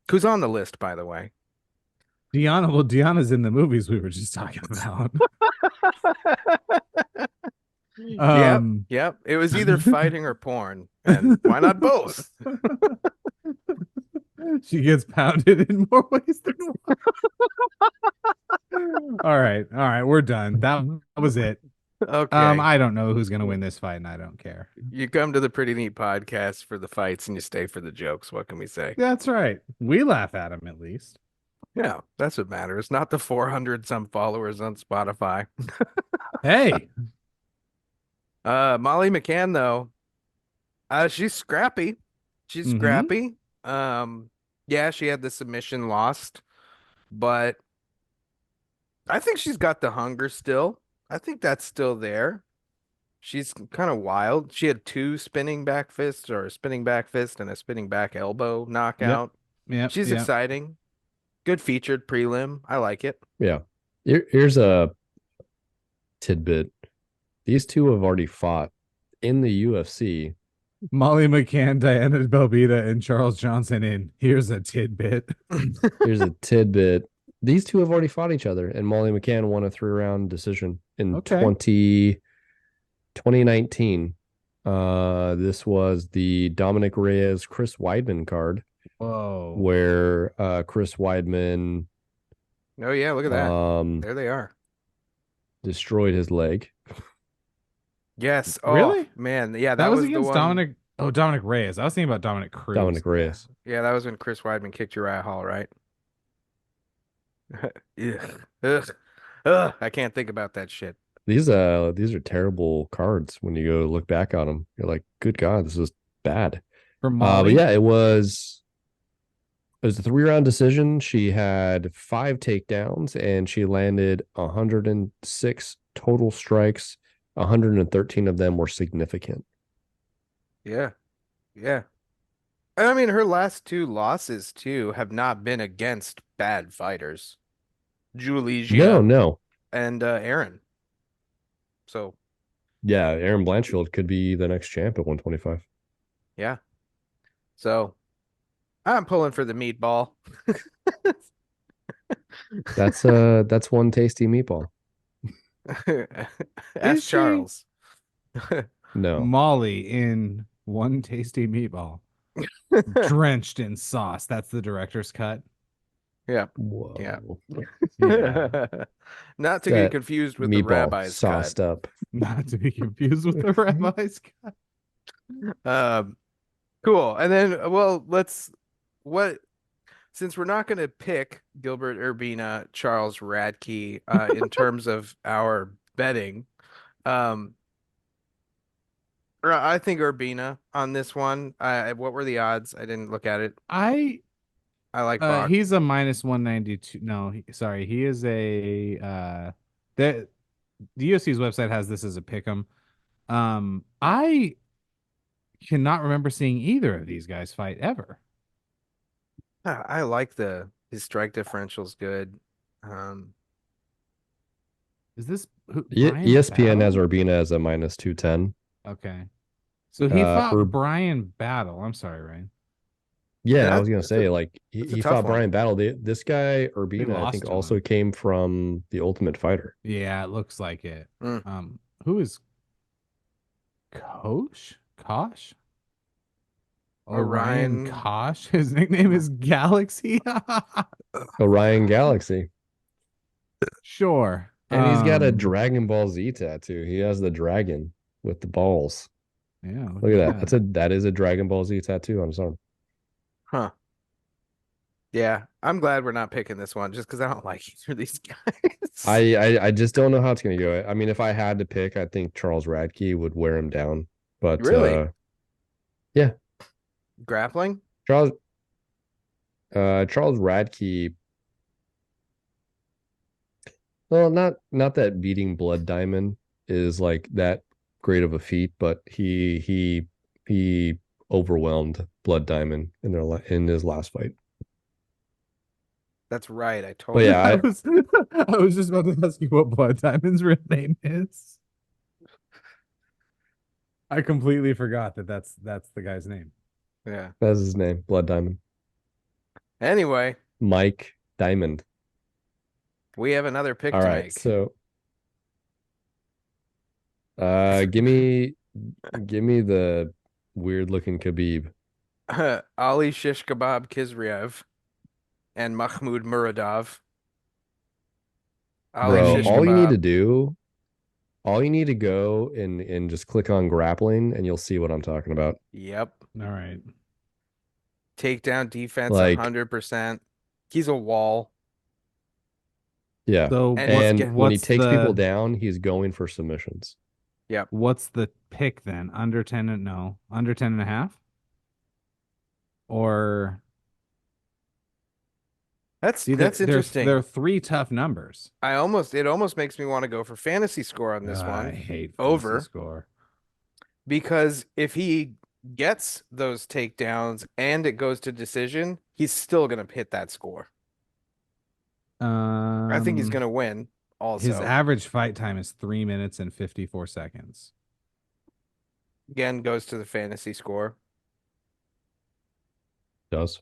Speaker 2: who's on the list, by the way.
Speaker 1: Deanna's in the movies we were just talking about.
Speaker 2: Yep, yep. It was either fighting or porn, and why not both?
Speaker 1: She gets pounded in more ways than one. All right, we're done. That was it.
Speaker 2: Okay.
Speaker 1: I don't know who's gonna win this fight, and I don't care.
Speaker 2: You come to the Pretty Neat podcast for the fights, and you stay for the jokes. What can we say?
Speaker 1: That's right. We laugh at him at least.
Speaker 2: Yeah, that's what matters. Not the 400 some followers on Spotify.
Speaker 1: Hey,
Speaker 2: Molly McCann though, she's scrappy. She's
Speaker 1: Mhm.
Speaker 2: scrappy. Yeah, she had the submission lost, but I think she's got the hunger still. I think that's still there. She's kind of wild. She had 2 spinning back fists or a spinning back fist and a spinning back elbow knockout.
Speaker 1: yep,
Speaker 2: She's
Speaker 1: yep.
Speaker 2: exciting. Good featured prelim. I like it.
Speaker 3: Yeah. Here's a tidbit. These two have already fought in the UFC.
Speaker 1: Molly McCann, Diana Belbita, and Charles Johnson in Here's a Tidbit.
Speaker 3: Here's a tidbit. These two have already fought each other, and Molly McCann won a 3-round decision in
Speaker 1: Okay.
Speaker 3: 2019. This was the Dominic Reyes Chris Weidman card,
Speaker 1: Whoa.
Speaker 3: where Chris Weidman
Speaker 2: Oh yeah, look at that. There they are.
Speaker 3: destroyed his leg.
Speaker 2: Yes. Oh,
Speaker 1: Really?
Speaker 2: man. Yeah,
Speaker 1: That was
Speaker 2: the
Speaker 1: against
Speaker 2: one.
Speaker 1: Dominic. Oh, Dominic Reyes. I was thinking about Dominic Cruz.
Speaker 3: Dominic Reyes.
Speaker 2: Yeah, that was when Chris Weidman kicked Uriah Hall, right? Ugh. Ugh. Ugh. I can't think about that shit.
Speaker 3: These are terrible cards when you go look back on them. You're like, good God, this is bad.
Speaker 1: For Molly.
Speaker 3: But yeah, it was a 3-round decision. She had 5 takedowns and she landed 106 total strikes. 113 of them were significant.
Speaker 2: Yeah. Yeah. I mean, her last 2 losses too have not been against bad fighters. Julie
Speaker 3: No.
Speaker 2: and Aaron. So
Speaker 3: Yeah, Aaron Blanchfield could be the next champ at 125.
Speaker 2: yeah. So I'm pulling for the meatball.
Speaker 3: That's one tasty meatball.
Speaker 2: Ask
Speaker 1: Is she?
Speaker 2: Charles.
Speaker 3: No.
Speaker 1: Molly in One Tasty Meatball. Drenched in sauce. That's the director's cut.
Speaker 2: Yeah.
Speaker 3: Whoa.
Speaker 1: Yeah.
Speaker 2: Not to be
Speaker 3: That
Speaker 2: confused with the
Speaker 3: meatball
Speaker 2: rabbi's cut.
Speaker 3: sauced up.
Speaker 1: Not to be confused with the rabbi's cut.
Speaker 2: Cool. And then, well, since we're not going to pick Gilbert Urbina, Charles Radke, in terms of our betting, um, I think Urbina on this one. What were the odds? I didn't look at it.
Speaker 1: I
Speaker 2: I like Bach.
Speaker 1: he's a minus 192. No, sorry, he is a the UFC's website has this as a pick 'em. I cannot remember seeing either of these guys fight ever.
Speaker 2: I like his strike differential's good.
Speaker 1: Is this who, Brian
Speaker 3: ESPN has
Speaker 1: Battle?
Speaker 3: Urbina as a minus 210.
Speaker 1: Okay. So he fought
Speaker 3: Herb,
Speaker 1: Brian Battle. I'm sorry, Ryan.
Speaker 3: yeah, I
Speaker 2: That,
Speaker 3: was gonna
Speaker 2: that's a
Speaker 3: say like
Speaker 2: that's a
Speaker 3: he
Speaker 2: tough
Speaker 3: fought
Speaker 2: one.
Speaker 3: Brian Battle. This guy
Speaker 1: They
Speaker 3: Urbina, I
Speaker 1: lost
Speaker 3: think,
Speaker 1: to
Speaker 3: also
Speaker 1: him.
Speaker 3: came from the Ultimate Fighter.
Speaker 1: Yeah, it looks like it.
Speaker 2: Mm.
Speaker 1: Who is Kosh? Orion
Speaker 2: Orion.
Speaker 1: Kosh. His nickname is Galaxy.
Speaker 3: Orion Galaxy.
Speaker 1: Sure.
Speaker 3: And he's got a Dragon Ball Z tattoo. He has the dragon with the balls.
Speaker 1: Yeah,
Speaker 3: Look at that. That is a Dragon Ball Z tattoo on his arm.
Speaker 2: Huh. Yeah, I'm glad we're not picking this one just because I don't like either of these guys.
Speaker 3: I just don't know how it's gonna go. I mean, if I had to pick, I think Charles Radke would wear him down. But
Speaker 2: Really?
Speaker 3: Yeah.
Speaker 2: Grappling?
Speaker 3: Charles Radke. Well, not that beating Blood Diamond is like that great of a feat, but he overwhelmed Blood Diamond in his last fight.
Speaker 2: That's right. I
Speaker 3: But
Speaker 2: totally.
Speaker 3: yeah,
Speaker 1: I was just about to ask you what Blood Diamond's real name is. I completely forgot that's the guy's name.
Speaker 2: Yeah.
Speaker 3: that's his name, Blood Diamond.
Speaker 2: Anyway,
Speaker 3: Mike Diamond.
Speaker 2: we have another pick
Speaker 3: All
Speaker 2: to
Speaker 3: right,
Speaker 2: make.
Speaker 3: so give me the weird looking Khabib.
Speaker 2: Ali Shish Kebab Kizriev and Mahmoud Muradov. Ali
Speaker 3: Bro,
Speaker 2: Shish
Speaker 3: all you need to
Speaker 2: Kebab.
Speaker 3: do, all you need to go and just click on grappling and you'll see what I'm talking about.
Speaker 2: Yep.
Speaker 1: All right.
Speaker 2: Takedown defense
Speaker 3: Like,
Speaker 2: 100%. He's a wall.
Speaker 3: yeah.
Speaker 1: So
Speaker 2: And he's
Speaker 3: And when he
Speaker 1: what's
Speaker 3: takes people
Speaker 1: the
Speaker 3: down, he's going for submissions.
Speaker 2: Yep.
Speaker 1: what's the pick then? Under 10 and no, under 10 and a half? Or
Speaker 2: That's
Speaker 1: see,
Speaker 2: interesting.
Speaker 1: There are three tough numbers.
Speaker 2: It almost makes me want to go for fantasy score on this one.
Speaker 1: I hate
Speaker 2: over
Speaker 1: fantasy score.
Speaker 2: because if he gets those takedowns and it goes to decision, he's still gonna hit that score. I think he's gonna win also.
Speaker 1: His average fight time is 3 minutes and 54 seconds.
Speaker 2: Again, goes to the fantasy score.
Speaker 3: Does.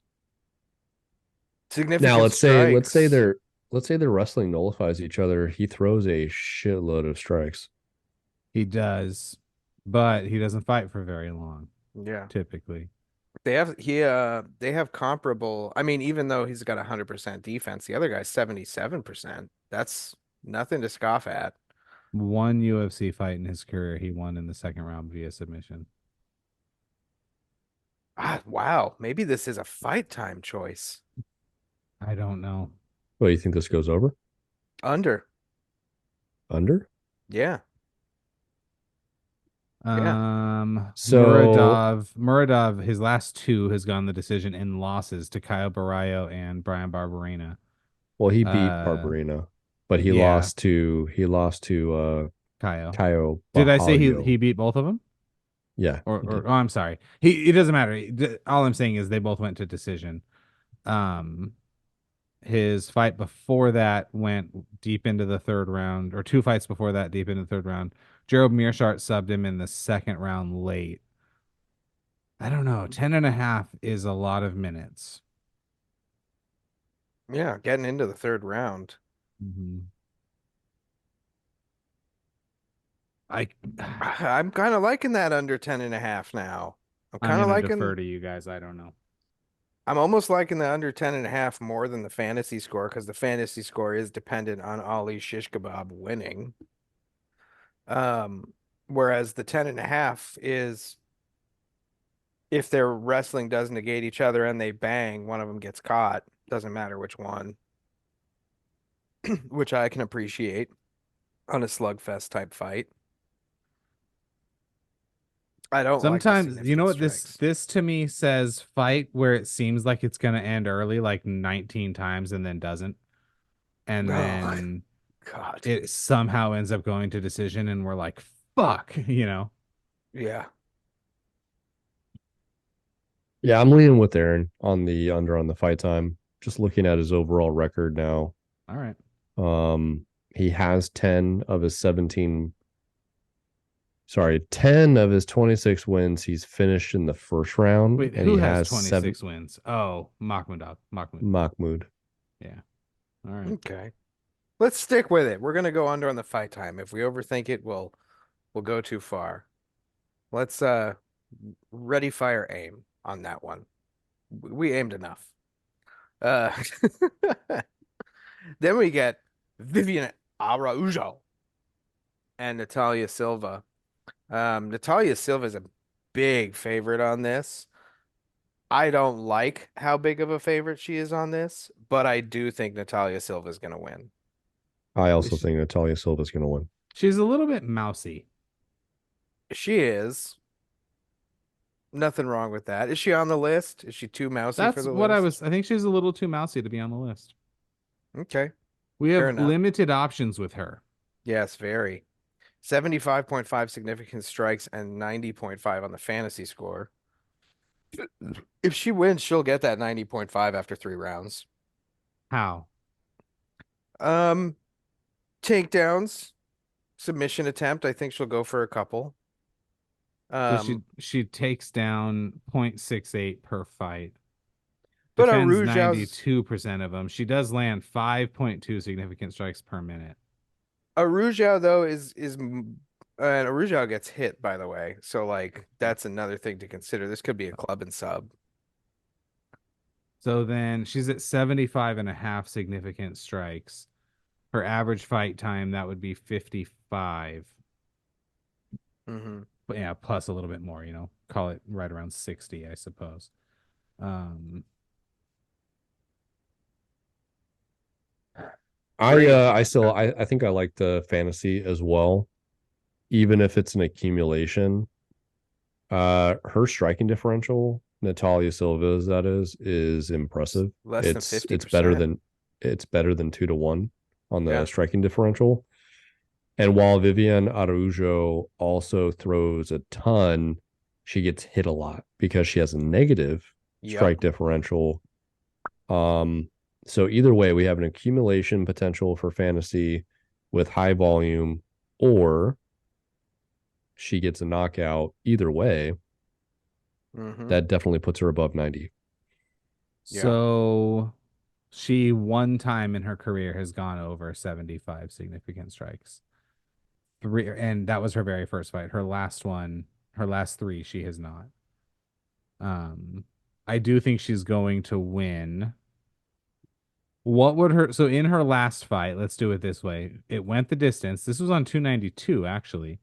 Speaker 2: Significant
Speaker 3: Now let's
Speaker 2: strikes.
Speaker 3: say their wrestling nullifies each other. He throws a shitload of strikes.
Speaker 1: He does, but he doesn't fight for very long,
Speaker 2: Yeah.
Speaker 1: typically.
Speaker 2: They have comparable. I mean, even though he's got 100% defense, the other guy's 77%. That's nothing to scoff at.
Speaker 1: One UFC fight in his career, he won in the second round via submission.
Speaker 2: Wow. Maybe this is a fight time choice.
Speaker 1: I don't know.
Speaker 3: Well, you think this goes over?
Speaker 2: Under.
Speaker 3: Under?
Speaker 2: Yeah.
Speaker 3: So
Speaker 1: Muradov, his last two has gone the decision in losses to Caio Barrayo and Brian Barberena.
Speaker 3: well, he beat Barberena, but he
Speaker 1: yeah.
Speaker 3: lost to
Speaker 1: Caio.
Speaker 3: Did
Speaker 1: Did I say he beat both of them?
Speaker 3: Yeah.
Speaker 1: Oh, I'm sorry. It doesn't matter. All I'm saying is they both went to decision. His fight before that went deep into the third round, or two fights before that deep into the third round. Gerald Meerschaert subbed him in the second round late. I don't know. 10 and a half is a lot of minutes.
Speaker 2: Yeah, getting into the third round.
Speaker 1: Mm-hmm.
Speaker 2: I'm kind of liking that under 10 and a half now. I'm
Speaker 1: I'm
Speaker 2: kind of
Speaker 1: gonna
Speaker 2: liking
Speaker 1: defer to you guys. I don't know.
Speaker 2: I'm almost liking the under 10.5 more than the fantasy score because the fantasy score is dependent on Ali Shish Kebab winning. Um, Whereas the 10.5 is if their wrestling does negate each other and they bang, one of them gets caught. Doesn't matter which one, which I can appreciate on a slugfest type fight. I don't like the
Speaker 1: Sometimes, you know
Speaker 2: significant
Speaker 1: what this
Speaker 2: strikes.
Speaker 1: this to me says fight where it seems like it's gonna end early, like 19 times and then doesn't. And
Speaker 2: Oh,
Speaker 1: then
Speaker 2: God.
Speaker 1: it somehow ends up going to decision and we're like, fuck, you know.
Speaker 2: Yeah.
Speaker 3: Yeah, I'm leaning with Aaron on the under on the fight time. Just looking at his overall record now.
Speaker 1: All right.
Speaker 3: He has 10 of his 17, sorry, 10 of his 26 wins. He's finished in the first round,
Speaker 1: Wait,
Speaker 3: and
Speaker 1: who
Speaker 3: he
Speaker 1: has
Speaker 3: has 7
Speaker 1: 26 wins? Oh, Mahmoud. Mahmoud.
Speaker 3: Mahmoud.
Speaker 1: Yeah. All right.
Speaker 2: Okay. Let's stick with it. We're gonna go under on the fight time. If we overthink it, we'll go too far. Let's ready, fire, aim on that one. We aimed enough. Uh Then we get Vivian Araujo and Natalia Silva. Natalia Silva is a big favorite on this. I don't like how big of a favorite she is on this, but I do think Natalia Silva is going to win.
Speaker 3: I also think Natalia Silva is going to win.
Speaker 1: She's a little bit mousy.
Speaker 2: She is. Nothing wrong with that. Is she on the list? Is she too mousy for
Speaker 1: That's
Speaker 2: the
Speaker 1: what
Speaker 2: list?
Speaker 1: I think she's a little too mousy to be on the list.
Speaker 2: Okay,
Speaker 1: We
Speaker 2: fair
Speaker 1: have
Speaker 2: enough.
Speaker 1: limited options with her.
Speaker 2: Yes, very. 75.5 significant strikes and 90.5 on the fantasy score. If she wins, she'll get that 90.5 after 3 rounds.
Speaker 1: How?
Speaker 2: Um, Takedowns, submission attempt. I think she'll go for a couple.
Speaker 1: So
Speaker 2: Um,
Speaker 1: she takes down 0.68 per fight.
Speaker 2: but
Speaker 1: Defends
Speaker 2: Araujo's
Speaker 1: 92% of them. She does land 5.2 significant strikes per minute.
Speaker 2: Araujo though and Araujo gets hit, by the way. So like that's another thing to consider. This could be a club and sub.
Speaker 1: So then she's at 75 and a half significant strikes. Her average fight time, that would be 55.
Speaker 2: Hmm.
Speaker 1: But yeah, plus a little bit more, you know, call it right around 60, I suppose. Um,
Speaker 2: Crazy.
Speaker 3: I think I like the fantasy as well, even if it's an accumulation. Her striking differential, Natalia Silva's that is impressive.
Speaker 2: Less than
Speaker 3: It's better
Speaker 2: 50%.
Speaker 3: than 2-1 on the
Speaker 2: Yeah.
Speaker 3: striking differential. And while Vivian Araujo also throws a ton, she gets hit a lot because she has a negative
Speaker 2: Yep.
Speaker 3: strike differential. So either way, we have an accumulation potential for fantasy with high volume, or she gets a knockout. Either way,
Speaker 2: Hmm.
Speaker 3: that definitely puts her above 90.
Speaker 2: Yeah.
Speaker 1: so she one time in her career has gone over 75 significant strikes. Three, and that was her very first fight. Her last one, her last three, she has not. Um, I do think she's going to win. What would her so in her last fight, let's do it this way. It went the distance. This was on 292, actually.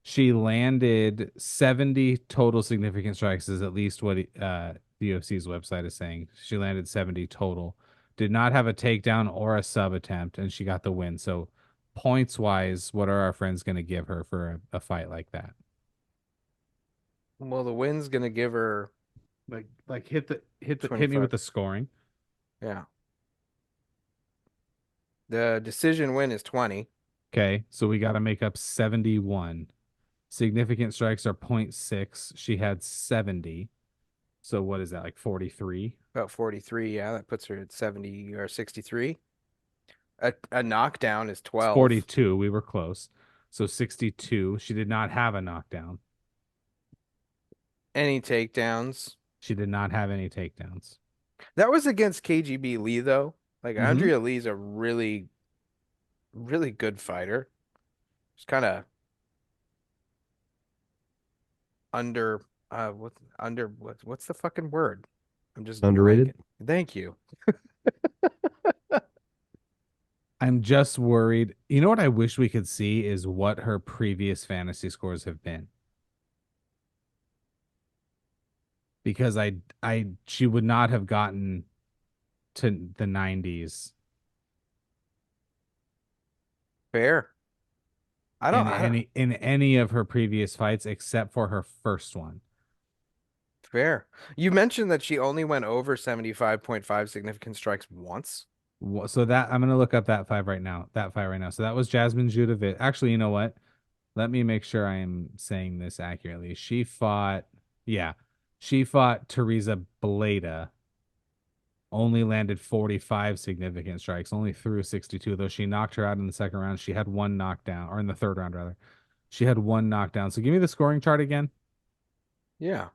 Speaker 1: She landed 70 total significant strikes, is at least what the UFC's website is saying. She landed 70 total. Did not have a takedown or a sub attempt, and she got the win. So points wise, what are our friends going to give her for a fight like that?
Speaker 2: Well, the win's gonna give her
Speaker 1: Like hit me
Speaker 2: 25.
Speaker 1: with the scoring.
Speaker 2: Yeah. The decision win is 20.
Speaker 1: Okay, so we got to make up 71. Significant strikes are point 0.6. She had 70. So what is that, like 43?
Speaker 2: About 43. Yeah, that puts her at 70 or 63. A knockdown is
Speaker 1: It's
Speaker 2: 12.
Speaker 1: 42. We were close. So 62. She did not have a knockdown.
Speaker 2: Any takedowns?
Speaker 1: She did not have any takedowns.
Speaker 2: That was against KGB Lee, though. Like
Speaker 1: Mm-hmm.
Speaker 2: Andrea Lee's a really, really good fighter. She's kind of under what's the fucking word? I'm just
Speaker 3: Underrated.
Speaker 2: blanking. Thank you.
Speaker 1: I'm just worried. You know what I wish we could see is what her previous fantasy scores have been. Because she would not have gotten to the 90s
Speaker 2: Fair. I don't.
Speaker 1: in any of her previous fights except for her first one.
Speaker 2: Fair. You mentioned that she only went over 75.5 significant strikes once.
Speaker 1: So that I'm gonna look up that fight right now. That fight right now. So that was Jasmine Judovic. Actually, you know what? Let me make sure I am saying this accurately. She fought Teresa Bleda. Only landed 45 significant strikes, only threw 62, though she knocked her out in the second round. She had one knockdown, or in the third round, rather. She had one knockdown. So give me the scoring chart again.
Speaker 2: Yeah.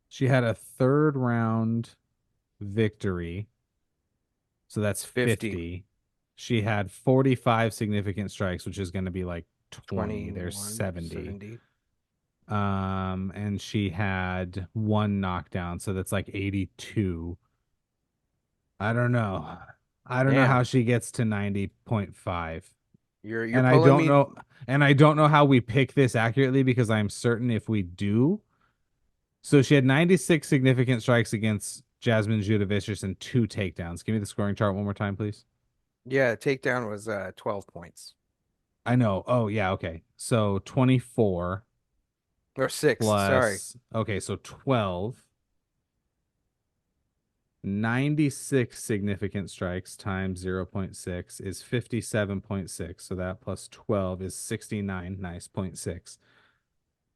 Speaker 1: She had a third round victory. So that's 50. She had 45 significant strikes, which is going to be like 20. There's 70. And she had one knockdown, so that's like 82. I don't know. I don't know
Speaker 2: Man,
Speaker 1: how she gets to 90.5.
Speaker 2: you're
Speaker 1: And I
Speaker 2: pulling
Speaker 1: don't
Speaker 2: me.
Speaker 1: know and I don't know how we pick this accurately because I'm certain if we do. So she had 96 significant strikes against Jasmine Judovicius and 2 takedowns. Give me the scoring chart one more time, please.
Speaker 2: Yeah, takedown was 12 points.
Speaker 1: I know. Oh, yeah, okay. So 24
Speaker 2: Or 6, sorry.
Speaker 1: plus okay, so 12. 96 significant strikes times 0.6 is 57.6. So that plus 12 is 69. Nice, 0.6.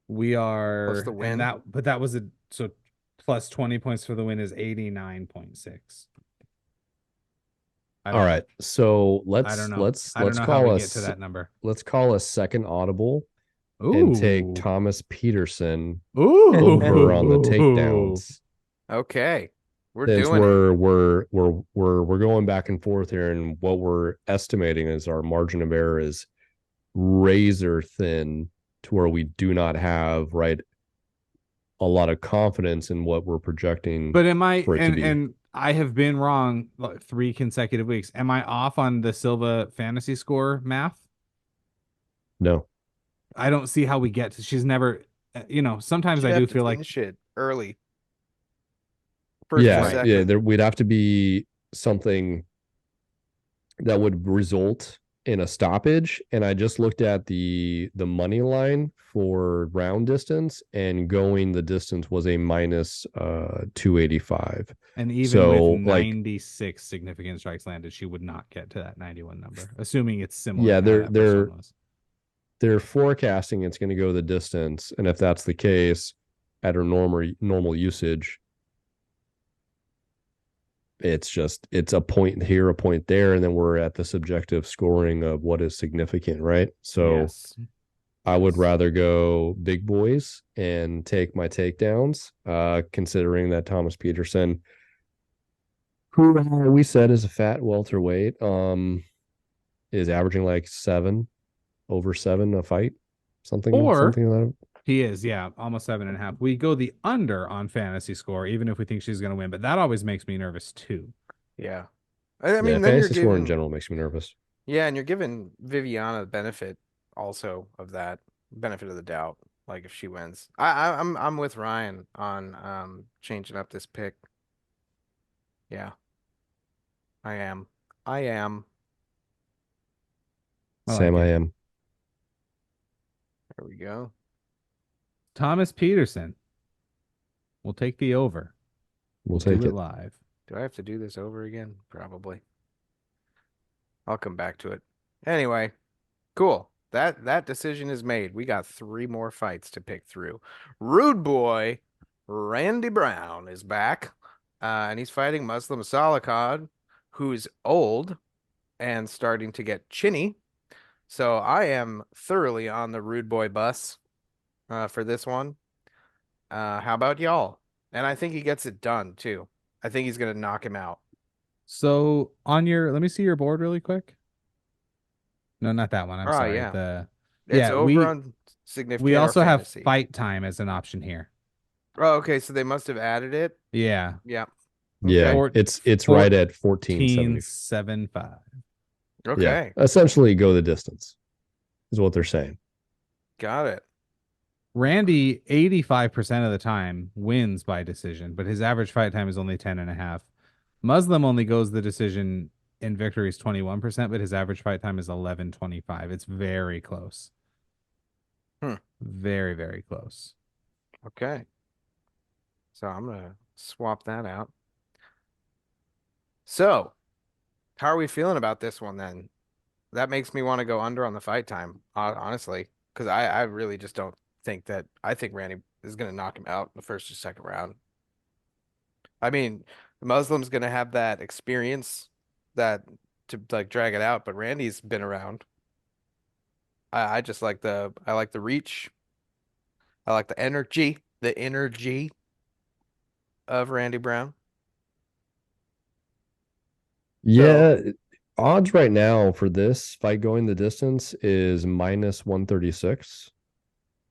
Speaker 1: We
Speaker 2: Plus the
Speaker 1: are, and
Speaker 2: win.
Speaker 1: that, but that was so plus 20 points for the win is 89.6.
Speaker 3: All right. So
Speaker 1: I don't
Speaker 3: let's
Speaker 1: know.
Speaker 3: let's
Speaker 1: I don't
Speaker 3: let's
Speaker 1: know how we
Speaker 3: call
Speaker 1: get to
Speaker 3: us
Speaker 1: that number.
Speaker 3: let's call a second audible and take
Speaker 1: Ooh.
Speaker 3: Thomas Peterson over on the
Speaker 1: Ooh.
Speaker 3: takedowns.
Speaker 2: Okay. We're
Speaker 3: Since
Speaker 2: doing it.
Speaker 3: we're going back and forth here, and what we're estimating is our margin of error is razor thin to where we do not have a lot of confidence in what we're projecting
Speaker 1: But am I
Speaker 3: for it to be.
Speaker 1: and I have been wrong like 3 consecutive weeks. Am I off on the Silva fantasy score math?
Speaker 3: No.
Speaker 1: I don't see how we get to she's never sometimes
Speaker 2: She'd
Speaker 1: I do
Speaker 2: have to
Speaker 1: feel like
Speaker 2: finish it early. First or
Speaker 3: Yeah,
Speaker 1: right.
Speaker 3: yeah,
Speaker 2: second.
Speaker 3: we'd have to be something that would result in a stoppage. And I just looked at the money line for round distance, and going the distance was a minus 285.
Speaker 1: And even with
Speaker 3: So like
Speaker 1: 96 significant strikes landed, she would not get to that 91 number, assuming it's similar
Speaker 3: yeah,
Speaker 1: to how
Speaker 3: they're
Speaker 1: that first one was.
Speaker 3: they're forecasting it's going to go the distance. And if that's the case at her normal usage, it's a point here, a point there, and then we're at the subjective scoring of what is significant, right? So
Speaker 1: Yes.
Speaker 3: I would rather go big boys and take my takedowns, considering that Thomas Peterson, who we said is a fat welterweight, is averaging like over 7 a fight, something
Speaker 1: Or
Speaker 3: like that.
Speaker 1: he is, yeah, almost 7.5. We go the under on fantasy score, even if we think she's going to win, but that always makes me nervous too.
Speaker 2: Yeah. I
Speaker 3: Yeah,
Speaker 2: mean, then you're
Speaker 3: fantasy score in
Speaker 2: giving,
Speaker 3: general makes me nervous.
Speaker 2: yeah, and you're giving Viviana the benefit also of that benefit of the doubt. Like if she wins, I'm with Ryan on changing up this pick. Yeah, I am. I am.
Speaker 1: I
Speaker 3: Sam,
Speaker 1: like
Speaker 3: I
Speaker 1: it.
Speaker 3: am.
Speaker 2: There we go.
Speaker 1: Thomas Peterson. We'll take the over.
Speaker 3: We'll
Speaker 1: Do
Speaker 3: take
Speaker 1: it
Speaker 3: it.
Speaker 1: live.
Speaker 2: Do I have to do this over again? Probably. I'll come back to it. Anyway, cool. That decision is made. We got 3 more fights to pick through. Rude Boy Randy Brown is back, and he's fighting Muslim Salikad, who's old and starting to get chinny. So I am thoroughly on the Rude Boy bus for this one. How about y'all? And I think he gets it done too. I think he's gonna knock him out.
Speaker 1: So let me see your board really quick. No, not that one. I'm
Speaker 2: Oh
Speaker 1: sorry.
Speaker 2: yeah, it's
Speaker 1: Yeah,
Speaker 2: over on
Speaker 1: we
Speaker 2: significant or
Speaker 1: also have
Speaker 2: fantasy.
Speaker 1: fight time as an option here.
Speaker 2: Oh, okay. So they must have added it.
Speaker 1: Yeah.
Speaker 2: Yeah.
Speaker 3: Yeah,
Speaker 2: Okay.
Speaker 3: it's right at 14.70.
Speaker 1: 14.75.
Speaker 3: Yeah,
Speaker 2: Okay.
Speaker 3: essentially go the distance is what they're saying.
Speaker 2: Got it.
Speaker 1: Randy, 85% of the time, wins by decision, but his average fight time is only 10.5. Muslim only goes the decision in victories 21%, but his average fight time is 11.25. It's very close.
Speaker 2: Hmm.
Speaker 1: Very, very close.
Speaker 2: Okay. So I'm gonna swap that out. So, how are we feeling about this one then? That makes me want to go under on the fight time, honestly, because I really just don't think that I think Randy is gonna knock him out in the first or second round. I mean, the Muslim's gonna have that experience that to like drag it out, but Randy's been around. I just like the reach. I like the energy of Randy Brown. So,
Speaker 3: Yeah, odds right now for this fight going the distance is minus 136.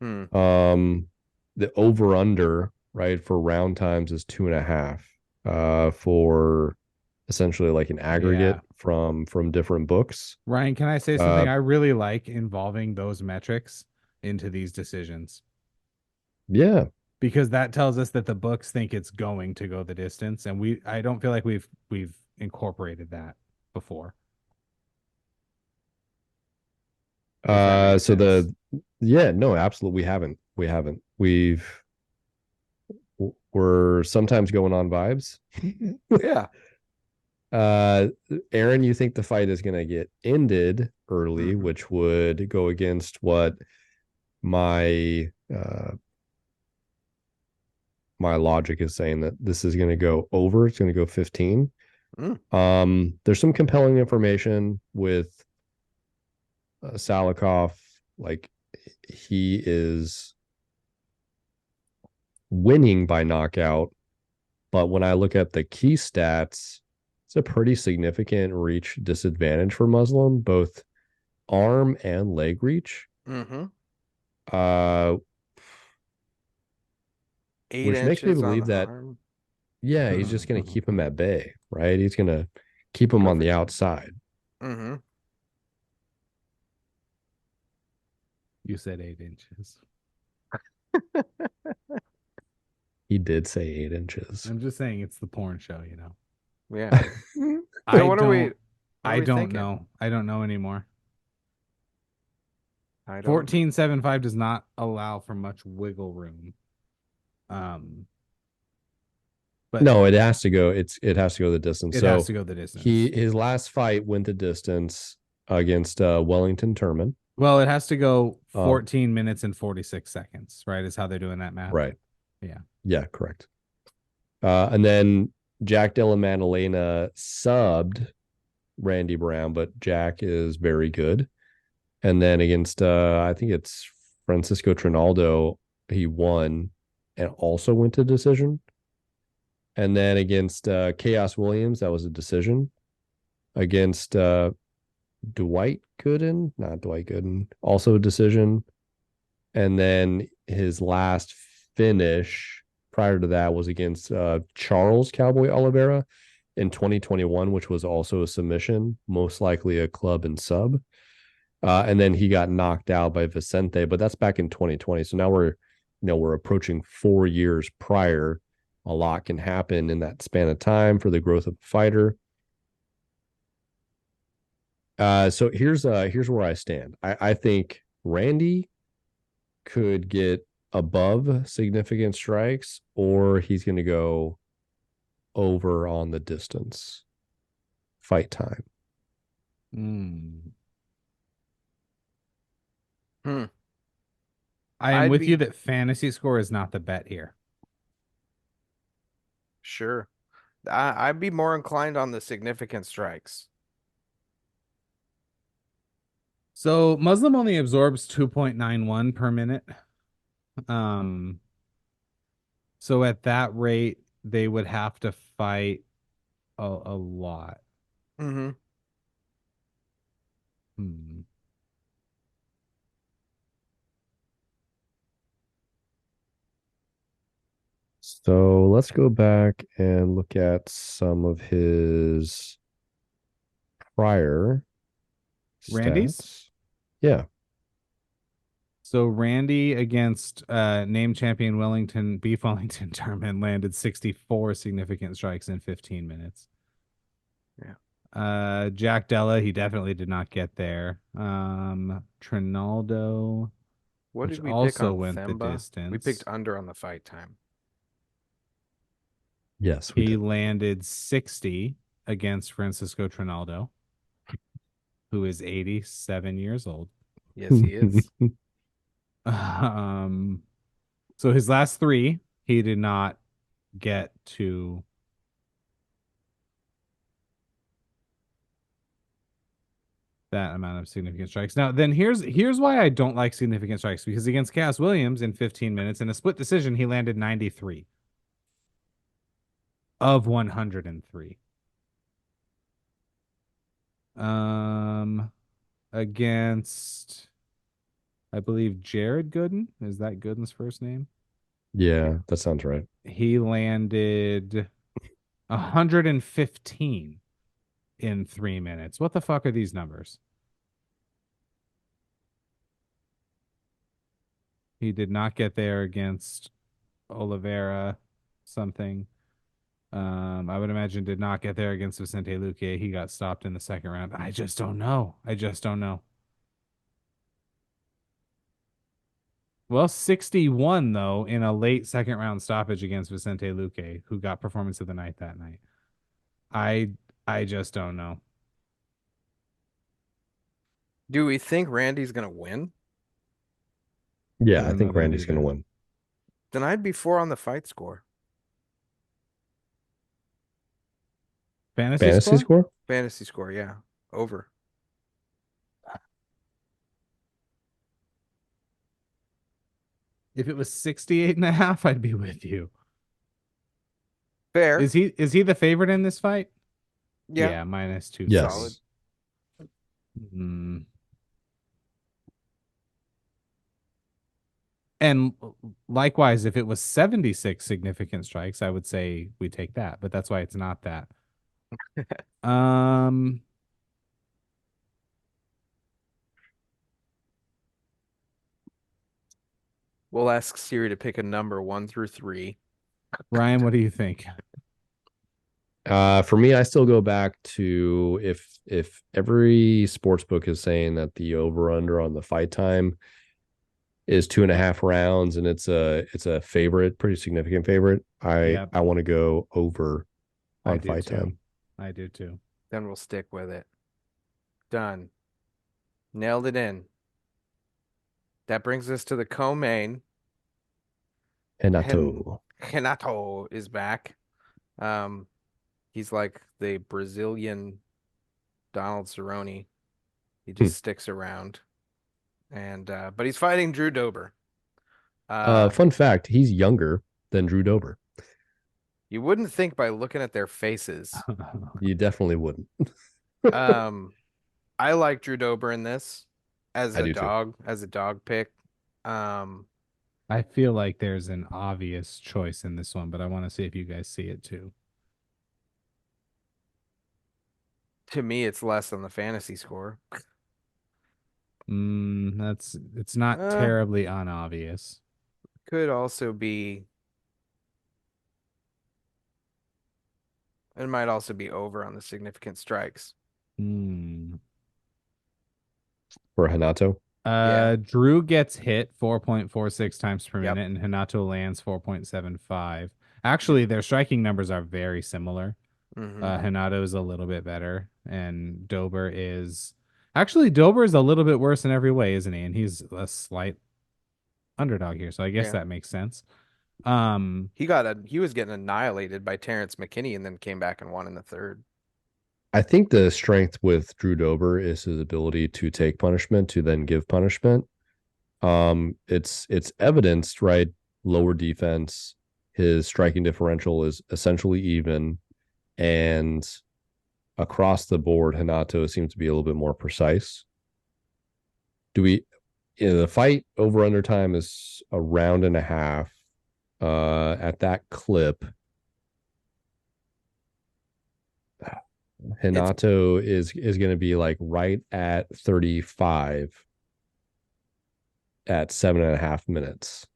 Speaker 2: hmm,
Speaker 3: The over under, right, for round times is 2.5, for essentially like an
Speaker 1: Yeah.
Speaker 3: aggregate from different books.
Speaker 1: Ryan, can I say something?
Speaker 3: Uh,
Speaker 1: I really like involving those metrics into these decisions
Speaker 3: yeah.
Speaker 1: because that tells us that the books think it's going to go the distance, and I don't feel like we've incorporated that before. If that makes
Speaker 3: So
Speaker 1: sense.
Speaker 3: yeah, no, absolutely, we haven't. We're sometimes going on vibes.
Speaker 2: yeah.
Speaker 3: Uh, Aaron, you think the fight is going to get ended early,
Speaker 2: Mhm.
Speaker 3: which would go against what my my logic is saying, that this is going to go over. It's going to go 15.
Speaker 2: Mm.
Speaker 3: There's some compelling information with Salikov. Like, he is winning by knockout, but when I look at the key stats, it's a pretty significant reach disadvantage for Muslim, both arm and leg reach.
Speaker 2: Mm-hmm.
Speaker 3: Uh,
Speaker 2: Eight
Speaker 3: which makes me
Speaker 2: inches on
Speaker 3: believe
Speaker 2: the
Speaker 3: that,
Speaker 2: arm.
Speaker 3: yeah, he's just going to keep him at bay, right? He's going to keep him
Speaker 2: Go
Speaker 3: on
Speaker 2: for
Speaker 3: the
Speaker 2: 10.
Speaker 3: outside.
Speaker 2: Mm-hmm.
Speaker 1: You said 8 inches.
Speaker 3: He did say 8 inches.
Speaker 1: I'm just saying it's the porn show, you know.
Speaker 2: Yeah. So
Speaker 1: I don't
Speaker 2: what are
Speaker 1: I
Speaker 2: we
Speaker 1: don't
Speaker 2: thinking?
Speaker 1: know. I don't know anymore.
Speaker 2: I don't.
Speaker 1: 14.75 does not allow for much wiggle room. But
Speaker 3: No, it has to go. It has to go the distance.
Speaker 1: it has
Speaker 3: So
Speaker 1: to go the distance.
Speaker 3: his last fight went the distance against Wellington Turman.
Speaker 1: Well, it has to go
Speaker 3: Uh,
Speaker 1: 14 minutes and 46 seconds, right? Is how they're doing that math.
Speaker 3: right.
Speaker 1: Yeah.
Speaker 3: Yeah, correct. And then Jack Della Maddalena subbed Randy Brown, but Jack is very good. And then against I think it's Francisco Trinaldo, he won and also went to decision. And then against Chaos Williams, that was a decision. Against Dwight Gooden, not Dwight Gooden, also a decision. And then his last finish prior to that was against Charles Cowboy Oliveira in 2021, which was also a submission, most likely a club and sub. And then he got knocked out by Vicente, but that's back in 2020. So now we're approaching 4 years prior. A lot can happen in that span of time for the growth of a fighter. So here's where I stand. I think Randy could get above significant strikes, or he's going to go over on the distance fight time.
Speaker 1: Mm.
Speaker 2: Hmm.
Speaker 1: I am
Speaker 2: I'd
Speaker 1: with you
Speaker 2: be
Speaker 1: that fantasy score is not the bet here.
Speaker 2: sure. I'd be more inclined on the significant strikes.
Speaker 1: So Muslim only absorbs 2.91 per minute. Um, so at that rate, they would have to fight a lot.
Speaker 2: Mm-hmm.
Speaker 1: Hmm.
Speaker 3: So let's go back and look at some of his prior
Speaker 1: Randy's?
Speaker 3: stats. Yeah.
Speaker 1: So Randy against name champion Wellington, Beef Wellington Turman landed 64 significant strikes in 15 minutes.
Speaker 2: Yeah.
Speaker 1: Jack Della, he definitely did not get there. Trinaldo,
Speaker 2: What
Speaker 1: which
Speaker 2: did we pick
Speaker 1: also
Speaker 2: on
Speaker 1: went the
Speaker 2: Themba? We picked
Speaker 1: distance.
Speaker 2: under on the fight time.
Speaker 3: Yes, we
Speaker 1: He
Speaker 3: did.
Speaker 1: landed 60 against Francisco Trinaldo, who is 87 years old.
Speaker 2: Yes, he is.
Speaker 1: Um, so his last three, he did not get to that amount of significant strikes. Now, then here's why I don't like significant strikes, because against Cass Williams in 15 minutes in a split decision, he landed 93 of 103. Against I believe Jared Gooden, is that Gooden's first name?
Speaker 3: Yeah, that sounds right.
Speaker 1: He landed 115 in 3 minutes. What the fuck are these numbers? He did not get there against Oliveira something. I would imagine did not get there against Vicente Luque. He got stopped in the second round. I just don't know. I just don't know. Well, 61 though in a late second round stoppage against Vicente Luque, who got performance of the night that night. I I just don't know.
Speaker 2: Do we think Randy's gonna win?
Speaker 3: Yeah,
Speaker 1: I
Speaker 3: I
Speaker 1: don't know
Speaker 3: think
Speaker 1: that
Speaker 3: Randy's going to
Speaker 1: either.
Speaker 3: win.
Speaker 2: Then I'd be 4 on the fight score.
Speaker 1: Fantasy
Speaker 3: Fantasy
Speaker 1: score?
Speaker 3: score?
Speaker 2: Fantasy score, yeah. Over.
Speaker 1: If it was 68 and a half, I'd be with you.
Speaker 2: Fair.
Speaker 1: Is he the favorite in this fight?
Speaker 2: Yeah.
Speaker 1: Yeah, minus
Speaker 2: Solid.
Speaker 1: 230. Hmm. And likewise, if it was 76 significant strikes, I would say we take that, but that's why it's not that. Um,
Speaker 2: We'll ask Siri to pick a number 1 through 3.
Speaker 1: Ryan, what do you think?
Speaker 3: For me, I still go back to if every sports book is saying that the over under on the fight time is 2.5 rounds and it's a favorite, pretty significant favorite. I
Speaker 1: Yep,
Speaker 3: I want to go over
Speaker 1: I
Speaker 3: on
Speaker 1: do
Speaker 3: fight
Speaker 1: too.
Speaker 3: time.
Speaker 1: I do too.
Speaker 2: Then we'll stick with it. Done. Nailed it in. That brings us to the co-main.
Speaker 3: Renato.
Speaker 2: Renato is back. He's like the Brazilian Donald Cerrone. He just sticks around. And but he's fighting Drew Dober.
Speaker 3: Fun fact, he's younger than Drew Dober.
Speaker 2: You wouldn't think by looking at their faces.
Speaker 3: You definitely wouldn't.
Speaker 2: I like Drew Dober in this as
Speaker 3: I do too.
Speaker 2: as a dog pick.
Speaker 1: I feel like there's an obvious choice in this one, but I want to see if you guys see it too.
Speaker 2: To me, it's less on the fantasy score.
Speaker 1: It's not terribly unobvious.
Speaker 2: Could also be. It might also be over on the significant strikes.
Speaker 1: Hmm.
Speaker 3: For Renato.
Speaker 2: Yeah.
Speaker 1: Drew gets hit 4.46 times per
Speaker 2: Yep.
Speaker 1: minute, and Hanato lands 4.75. Actually, their striking numbers are very similar.
Speaker 2: Mhm.
Speaker 1: Hanato is a little bit better, and Dober is a little bit worse in every way, isn't he? And he's a slight underdog here, so I guess
Speaker 2: Yeah.
Speaker 1: that makes sense.
Speaker 2: He was getting annihilated by Terrence McKinney and then came back and won in the third.
Speaker 3: I think the strength with Drew Dober is his ability to take punishment to then give punishment. It's evidenced, right? Lower defense, his striking differential is essentially even, and across the board, Hanato seems to be a little bit more precise. The fight over under time is a round and a half. At that clip,
Speaker 2: It's
Speaker 3: Hinato is going to be like right at 35 at 7.5 minutes.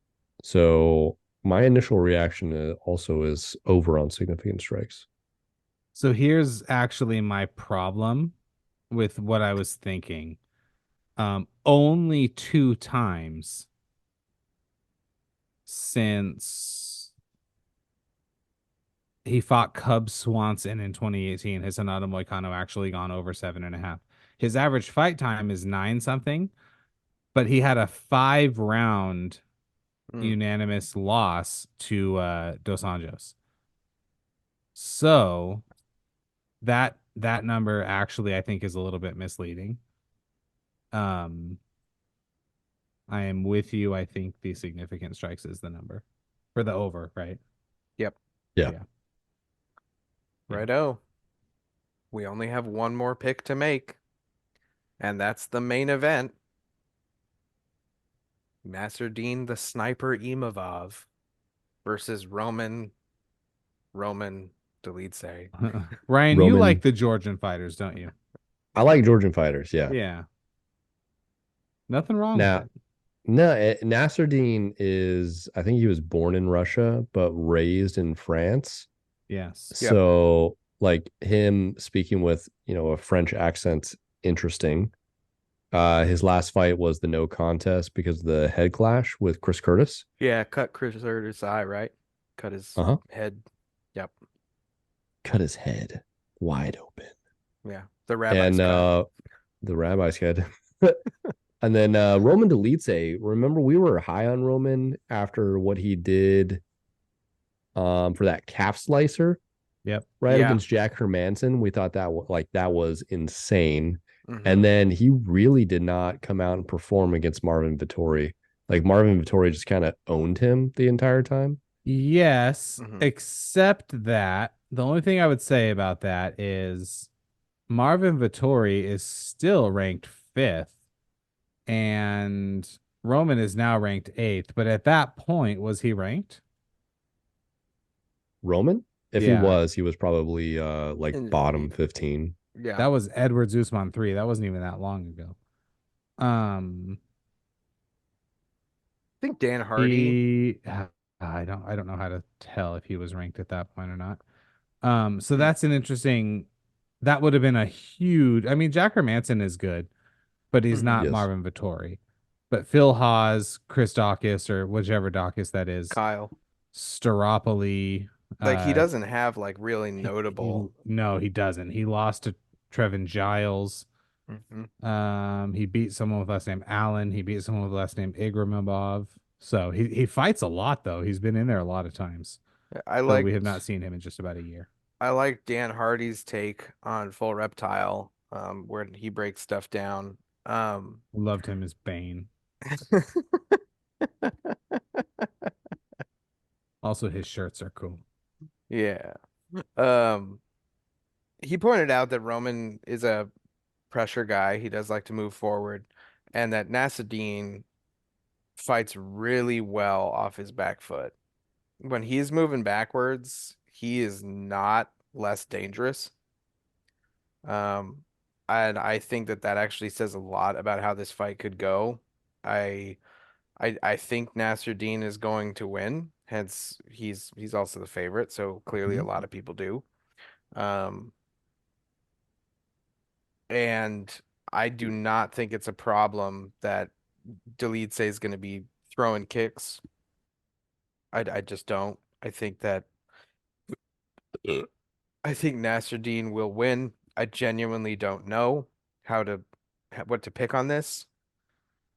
Speaker 3: So my initial reaction also is over on significant strikes.
Speaker 1: So here's actually my problem with what I was thinking. Only two times since he fought Cub Swanson in 2018 has Renato Moicano actually gone over 7.5. His average fight time is nine something, but he had a 5 round
Speaker 2: mm,
Speaker 1: unanimous loss to Dos Anjos. So that number actually I think is a little bit misleading. Um, I am with you. I think the significant strikes is the number for the over, right?
Speaker 2: yep.
Speaker 3: Yeah.
Speaker 1: Yeah. Yeah.
Speaker 2: Righto. We only have one more pick to make, and that's the main event. Nasruddin the Sniper Imavov versus Roman Dolidze.
Speaker 1: Ryan, you like
Speaker 3: Roman,
Speaker 1: the Georgian fighters, don't you?
Speaker 3: I like Georgian fighters. Yeah.
Speaker 1: Yeah. Nothing wrong with
Speaker 3: Now,
Speaker 1: it.
Speaker 3: no, Nasruddin is, I think he was born in Russia, but raised in France.
Speaker 1: Yes.
Speaker 2: Yep.
Speaker 3: So, like him speaking with, a French accent, interesting. His last fight was the no contest because of the head clash with Chris Curtis.
Speaker 2: Yeah, cut Chris Hurter's eye, right? Cut his
Speaker 3: Uh-huh.
Speaker 2: head. Yep.
Speaker 3: Cut his head wide open.
Speaker 2: Yeah. The rabbi's
Speaker 3: And
Speaker 2: cut.
Speaker 3: the rabbi's head. And then Roman Dolidze, remember we were high on Roman after what he did for that calf slicer,
Speaker 1: Yep.
Speaker 3: right,
Speaker 2: Yeah.
Speaker 3: against Jack Hermanson. We thought that was insane.
Speaker 2: Mhm.
Speaker 3: And then he really did not come out and perform against Marvin Vittori. Like Marvin Vittori just kind of owned him the entire time.
Speaker 1: Yes,
Speaker 2: Mhm.
Speaker 1: except that the only thing I would say about that is Marvin Vittori is still ranked fifth and Roman is now ranked eighth. But at that point, was he ranked?
Speaker 3: Roman, if
Speaker 1: Yeah.
Speaker 3: he was probably like
Speaker 2: And
Speaker 3: bottom 15.
Speaker 2: yeah.
Speaker 1: That was Edwards Usman 3. That wasn't even that long ago. Um,
Speaker 2: I think Dan Hardy.
Speaker 1: he I don't know how to tell if he was ranked at that point or not. So
Speaker 2: Hmm.
Speaker 1: that's an interesting that would have been a huge I mean, Jack Hermanson is good, but he's
Speaker 2: Mhm.
Speaker 1: not
Speaker 3: Yes.
Speaker 1: Marvin Vittori. But Phil Haas, Chris Dawkins, or whichever Dawkins that is,
Speaker 2: Kyle.
Speaker 1: Staropoli,
Speaker 2: Like he
Speaker 1: uh
Speaker 2: doesn't have like really
Speaker 1: he
Speaker 2: notable.
Speaker 1: no, he doesn't. He lost to Trevin Giles.
Speaker 2: Mhm.
Speaker 1: He beat someone with last name Allen. He beat someone with last name Igramabov. So he fights a lot though. He's been in there a lot of times,
Speaker 2: I
Speaker 1: but we have not
Speaker 2: liked
Speaker 1: seen him in just about a year.
Speaker 2: I like Dan Hardy's take on Full Reptile, where he breaks stuff down. Um,
Speaker 1: Loved him as Bane. Also, his shirts are cool.
Speaker 2: yeah. Um, he pointed out that Roman is a pressure guy. He does like to move forward, and that Nasruddin fights really well off his back foot. When he's moving backwards, he is not less dangerous. Um, and I think that that actually says a lot about how this fight could go. I I think Nasruddin is going to win. Hence, he's also the favorite, so clearly a
Speaker 1: Mhm.
Speaker 2: lot of people do. Um, and I do not think it's a problem that Delete is going to be throwing kicks. I just don't. I think Nasruddin will win. I genuinely don't know how to what to pick on this.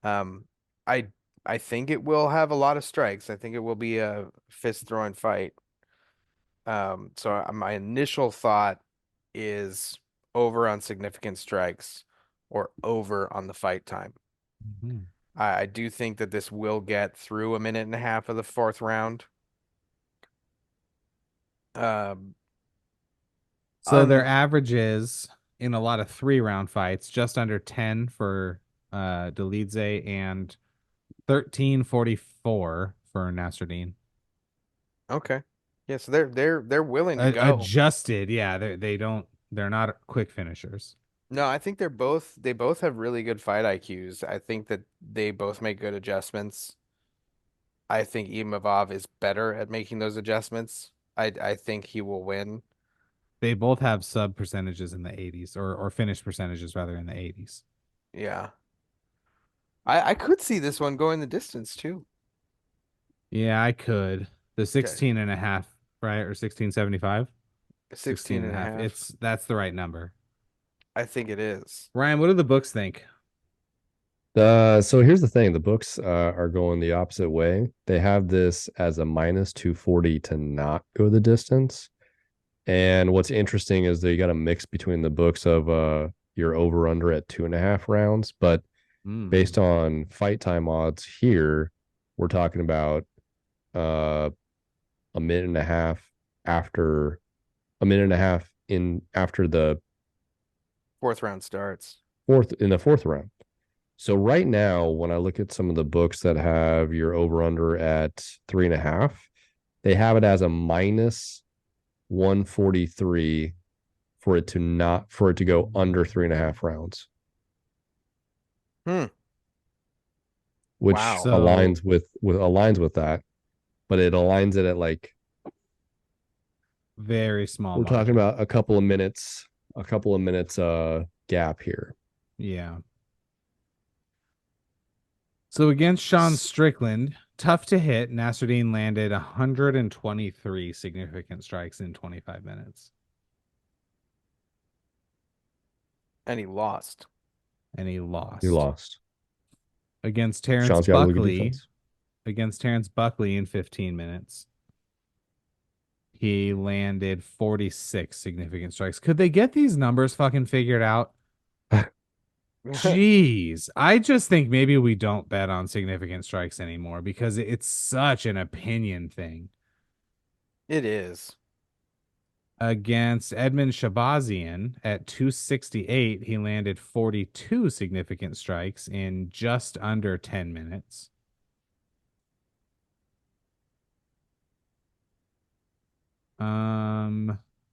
Speaker 2: Um, I I think it will have a lot of strikes. I think it will be a fist throwing fight. So my initial thought is over on significant strikes or over on the fight time.
Speaker 1: Mhm.
Speaker 2: I do think that this will get through a minute and a half of the fourth round. Um,
Speaker 1: So their
Speaker 2: un
Speaker 1: average is in a lot of 3 round fights, just under 10 for Delidze and 13.44 for Nasruddin.
Speaker 2: Okay. Yeah, so they're willing to go.
Speaker 1: Adjusted. Yeah, they're not quick finishers.
Speaker 2: No, I think they both have really good fight IQs. I think that they both make good adjustments. I think Imavov is better at making those adjustments. I think he will win.
Speaker 1: They both have sub percentages in the 80s or finish percentages rather in the 80s.
Speaker 2: Yeah. I could see this one going the distance too.
Speaker 1: Yeah, I could. The
Speaker 2: Okay.
Speaker 1: 16 and a half, right? Or 1675? 16
Speaker 2: 16
Speaker 1: and a
Speaker 2: and a
Speaker 1: half.
Speaker 2: half.
Speaker 1: That's the right number.
Speaker 2: I think it is.
Speaker 1: Ryan, what do the books think?
Speaker 3: So here's the thing: the books are going the opposite way. They have this as a minus 240 to not go the distance. And what's interesting is they got a mix between the books of your over under at 2.5 rounds, but based on fight time odds here, we're talking about uh a minute and a half after a minute and a half in after the
Speaker 2: Fourth round starts.
Speaker 3: fourth round. So right now, when I look at some of the books that have your over under at 3.5, they have it as a minus 143 for it to go under 3.5 rounds,
Speaker 2: Hmm.
Speaker 3: which
Speaker 2: Wow.
Speaker 3: aligns with that, but it aligns it at like
Speaker 1: Very small
Speaker 3: we're talking
Speaker 1: margin.
Speaker 3: about a couple of minutes gap here.
Speaker 1: Yeah. So against Sean Strickland, tough to hit, Nasruddin landed 123 significant strikes in 25 minutes.
Speaker 2: And he lost.
Speaker 1: And he lost.
Speaker 3: You lost.
Speaker 1: Against Terrence
Speaker 3: Sean's got really good
Speaker 1: Buckley.
Speaker 3: defense.
Speaker 1: Against Terrence Buckley in 15 minutes. He landed 46 significant strikes. Could they get these numbers fucking figured out? Jeez. I just think maybe we don't bet on significant strikes anymore because it's such an opinion thing.
Speaker 2: It is.
Speaker 1: Against Edmund Shabazian at 268, he landed 42 significant strikes in just under 10 minutes.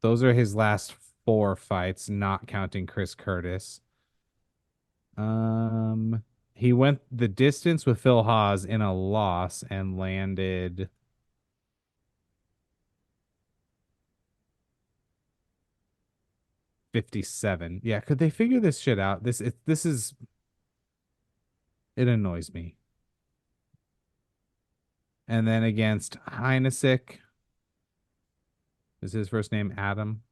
Speaker 1: Those are his last 4 fights, not counting Chris Curtis. He went the distance with Phil Haas in a loss and landed 57. Yeah, could they figure this shit out? It annoys me. And then against Heinesick, is his first name Adam?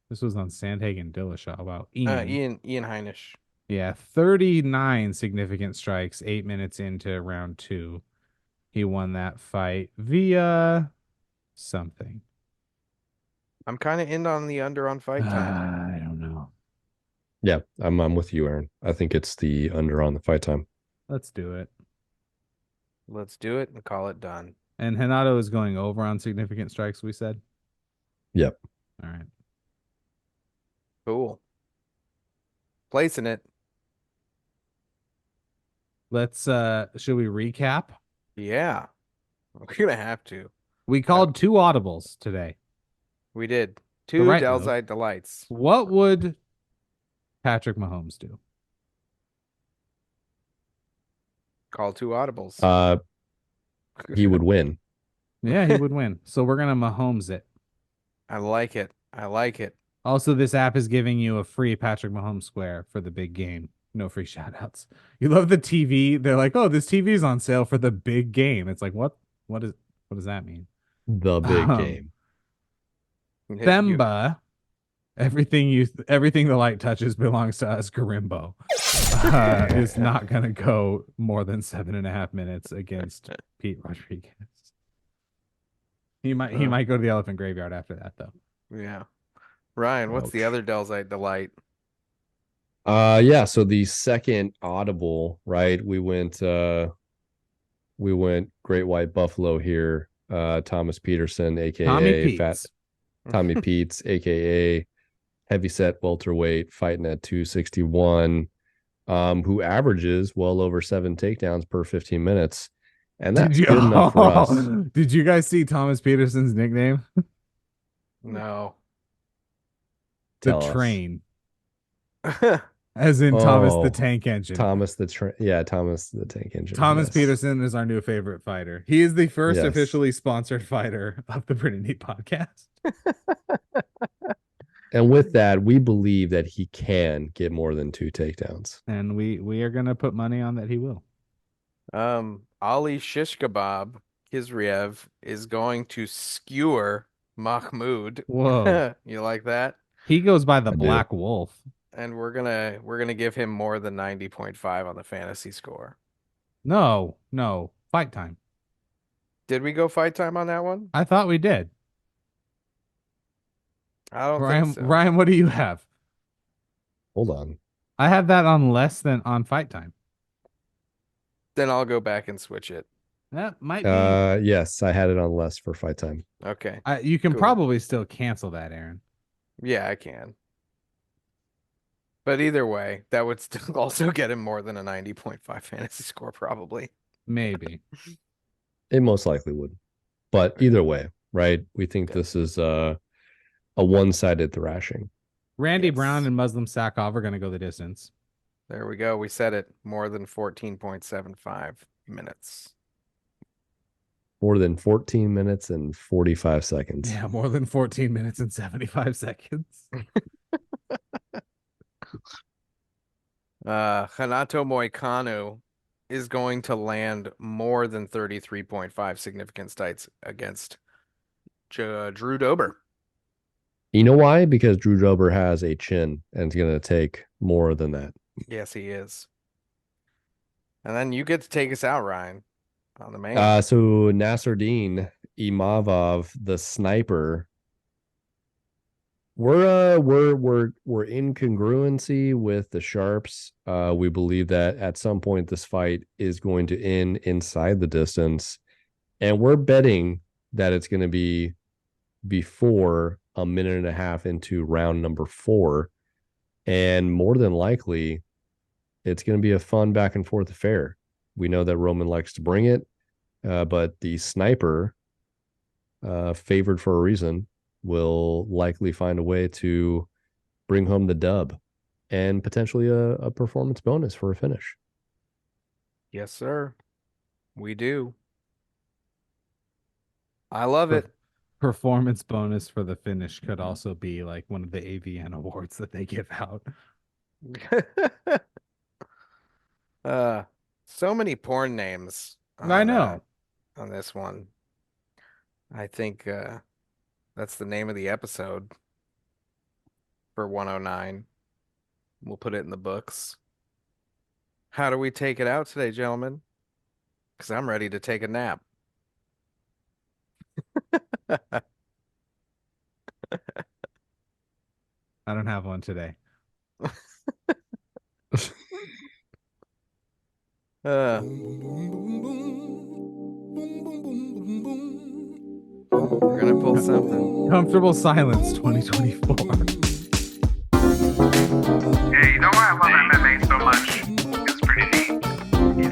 Speaker 1: This was on Sandhagen Dillashaw. Wow,
Speaker 2: Ian Heinisch.
Speaker 1: Yeah, 39 significant strikes, 8 minutes into round 2. He won that fight via something.
Speaker 2: I'm kind of in on the under on fight time.
Speaker 1: I don't know.
Speaker 3: Yeah, I'm with you, Aaron. I think it's the under on the fight time.
Speaker 1: Let's do it.
Speaker 2: Let's do it and call it done.
Speaker 1: And Hanato is going over on significant strikes, we said?
Speaker 3: Yep.
Speaker 1: All right.
Speaker 2: Cool. Placing it.
Speaker 1: Let's should we recap?
Speaker 2: Yeah. We're gonna have to.
Speaker 1: We called 2 audibles today.
Speaker 2: We did. 2
Speaker 1: right
Speaker 2: Delzite Delights.
Speaker 1: What would Patrick Mahomes do?
Speaker 2: Call 2 audibles.
Speaker 3: He would win.
Speaker 1: Yeah, he would win. So we're gonna Mahomes it.
Speaker 2: I like it. I like it.
Speaker 1: Also, this app is giving you a free Patrick Mahomes square for the big game. No free shout outs. You love the TV. They're like, oh, this TV is on sale for the big game. It's like, what does that mean?
Speaker 3: The big game.
Speaker 1: Themba, everything the light touches belongs to us, Garimbo. Is not gonna go more than 7.5 minutes against Pete Rodriguez. He might go to the elephant graveyard after that though.
Speaker 2: Yeah. Ryan, what's the
Speaker 3: Ouch.
Speaker 2: other Delzite Delight?
Speaker 3: Yeah, so the second audible, right? We went Great White Buffalo here. Thomas Peterson, aka Tommy Peets, aka heavyset welterweight, fighting at 261, who averages well over 7 takedowns per 15 minutes. And that's good enough for us.
Speaker 1: Did you guys see Thomas Peterson's nickname?
Speaker 2: No.
Speaker 1: The
Speaker 3: Tell us.
Speaker 1: Train. As in Thomas the
Speaker 3: Oh,
Speaker 1: Tank Engine.
Speaker 3: Thomas the Tank Engine.
Speaker 1: Thomas
Speaker 3: yes.
Speaker 1: Peterson is our new favorite fighter. He is the first
Speaker 3: Yes.
Speaker 1: officially sponsored fighter of the Pretty Neat podcast.
Speaker 3: And with that, we believe that he can get more than 2 takedowns.
Speaker 1: And we are gonna put money on that he will.
Speaker 2: Ali Shish Kebab Kizriev is going to skewer Mahmoud.
Speaker 1: Whoa.
Speaker 2: You like that?
Speaker 1: He goes by the
Speaker 3: I do.
Speaker 1: Black Wolf.
Speaker 2: And we're gonna give him more than 90.5 on the fantasy score.
Speaker 1: No, fight time.
Speaker 2: Did we go fight time on that one?
Speaker 1: I thought we did.
Speaker 2: I don't
Speaker 1: Ryan,
Speaker 2: think so.
Speaker 1: Ryan, what do you have?
Speaker 3: Hold on.
Speaker 1: I have that on less than on fight time.
Speaker 2: Then I'll go back and switch it.
Speaker 1: That might be.
Speaker 3: Yes, I had it on less for fight time.
Speaker 2: Okay.
Speaker 1: You can
Speaker 2: cool.
Speaker 1: probably still cancel that, Aaron.
Speaker 2: Yeah, I can. But either way, that would still also get him more than a 90.5 fantasy score, probably.
Speaker 1: Maybe.
Speaker 3: It most likely would. But either way, right? We think this is a one-sided thrashing.
Speaker 1: Randy
Speaker 2: Yes.
Speaker 1: Brown and Muslim Sakov are going to go the distance.
Speaker 2: There we go. We said it. More than 14.75 minutes.
Speaker 3: More than 14 minutes and 45 seconds.
Speaker 1: Yeah, more than 14 minutes and 75 seconds.
Speaker 2: Hanato Moicano is going to land more than 33.5 significant strikes against Drew Dober.
Speaker 3: You know why? Because Drew Dober has a chin and it's going to take more than that.
Speaker 2: Yes, he is. And then you get to take us out, Ryan, on the main.
Speaker 3: So Nasruddin Imavov, the sniper. We're in congruency with the sharps. We believe that at some point this fight is going to end inside the distance, and we're betting that it's going to be before a minute and a half into round number 4, and more than likely, it's going to be a fun back and forth affair. We know that Roman likes to bring it, but the sniper, favored for a reason, will likely find a way to bring home the dub and potentially a performance bonus for a finish.
Speaker 2: Yes, sir. We do. I love it.
Speaker 1: Performance bonus for the finish could also be like one of the AVN awards that they give out.
Speaker 2: So many porn names.
Speaker 1: I know.
Speaker 2: On this one. I think that's the name of the episode for 109. We'll put it in the books. How do we take it out today, gentlemen? Because I'm ready to take a nap.
Speaker 1: I don't have one today.
Speaker 2: We're gonna pull something.
Speaker 1: Comfortable Silence 2024.
Speaker 5: Hey, you know why I love MMA so much? It's pretty neat.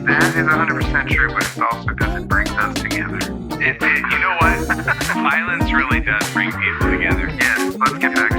Speaker 5: That is 100% true, but it's also because it brings us together. You know what? Violence really does bring people together. Yes, let's get back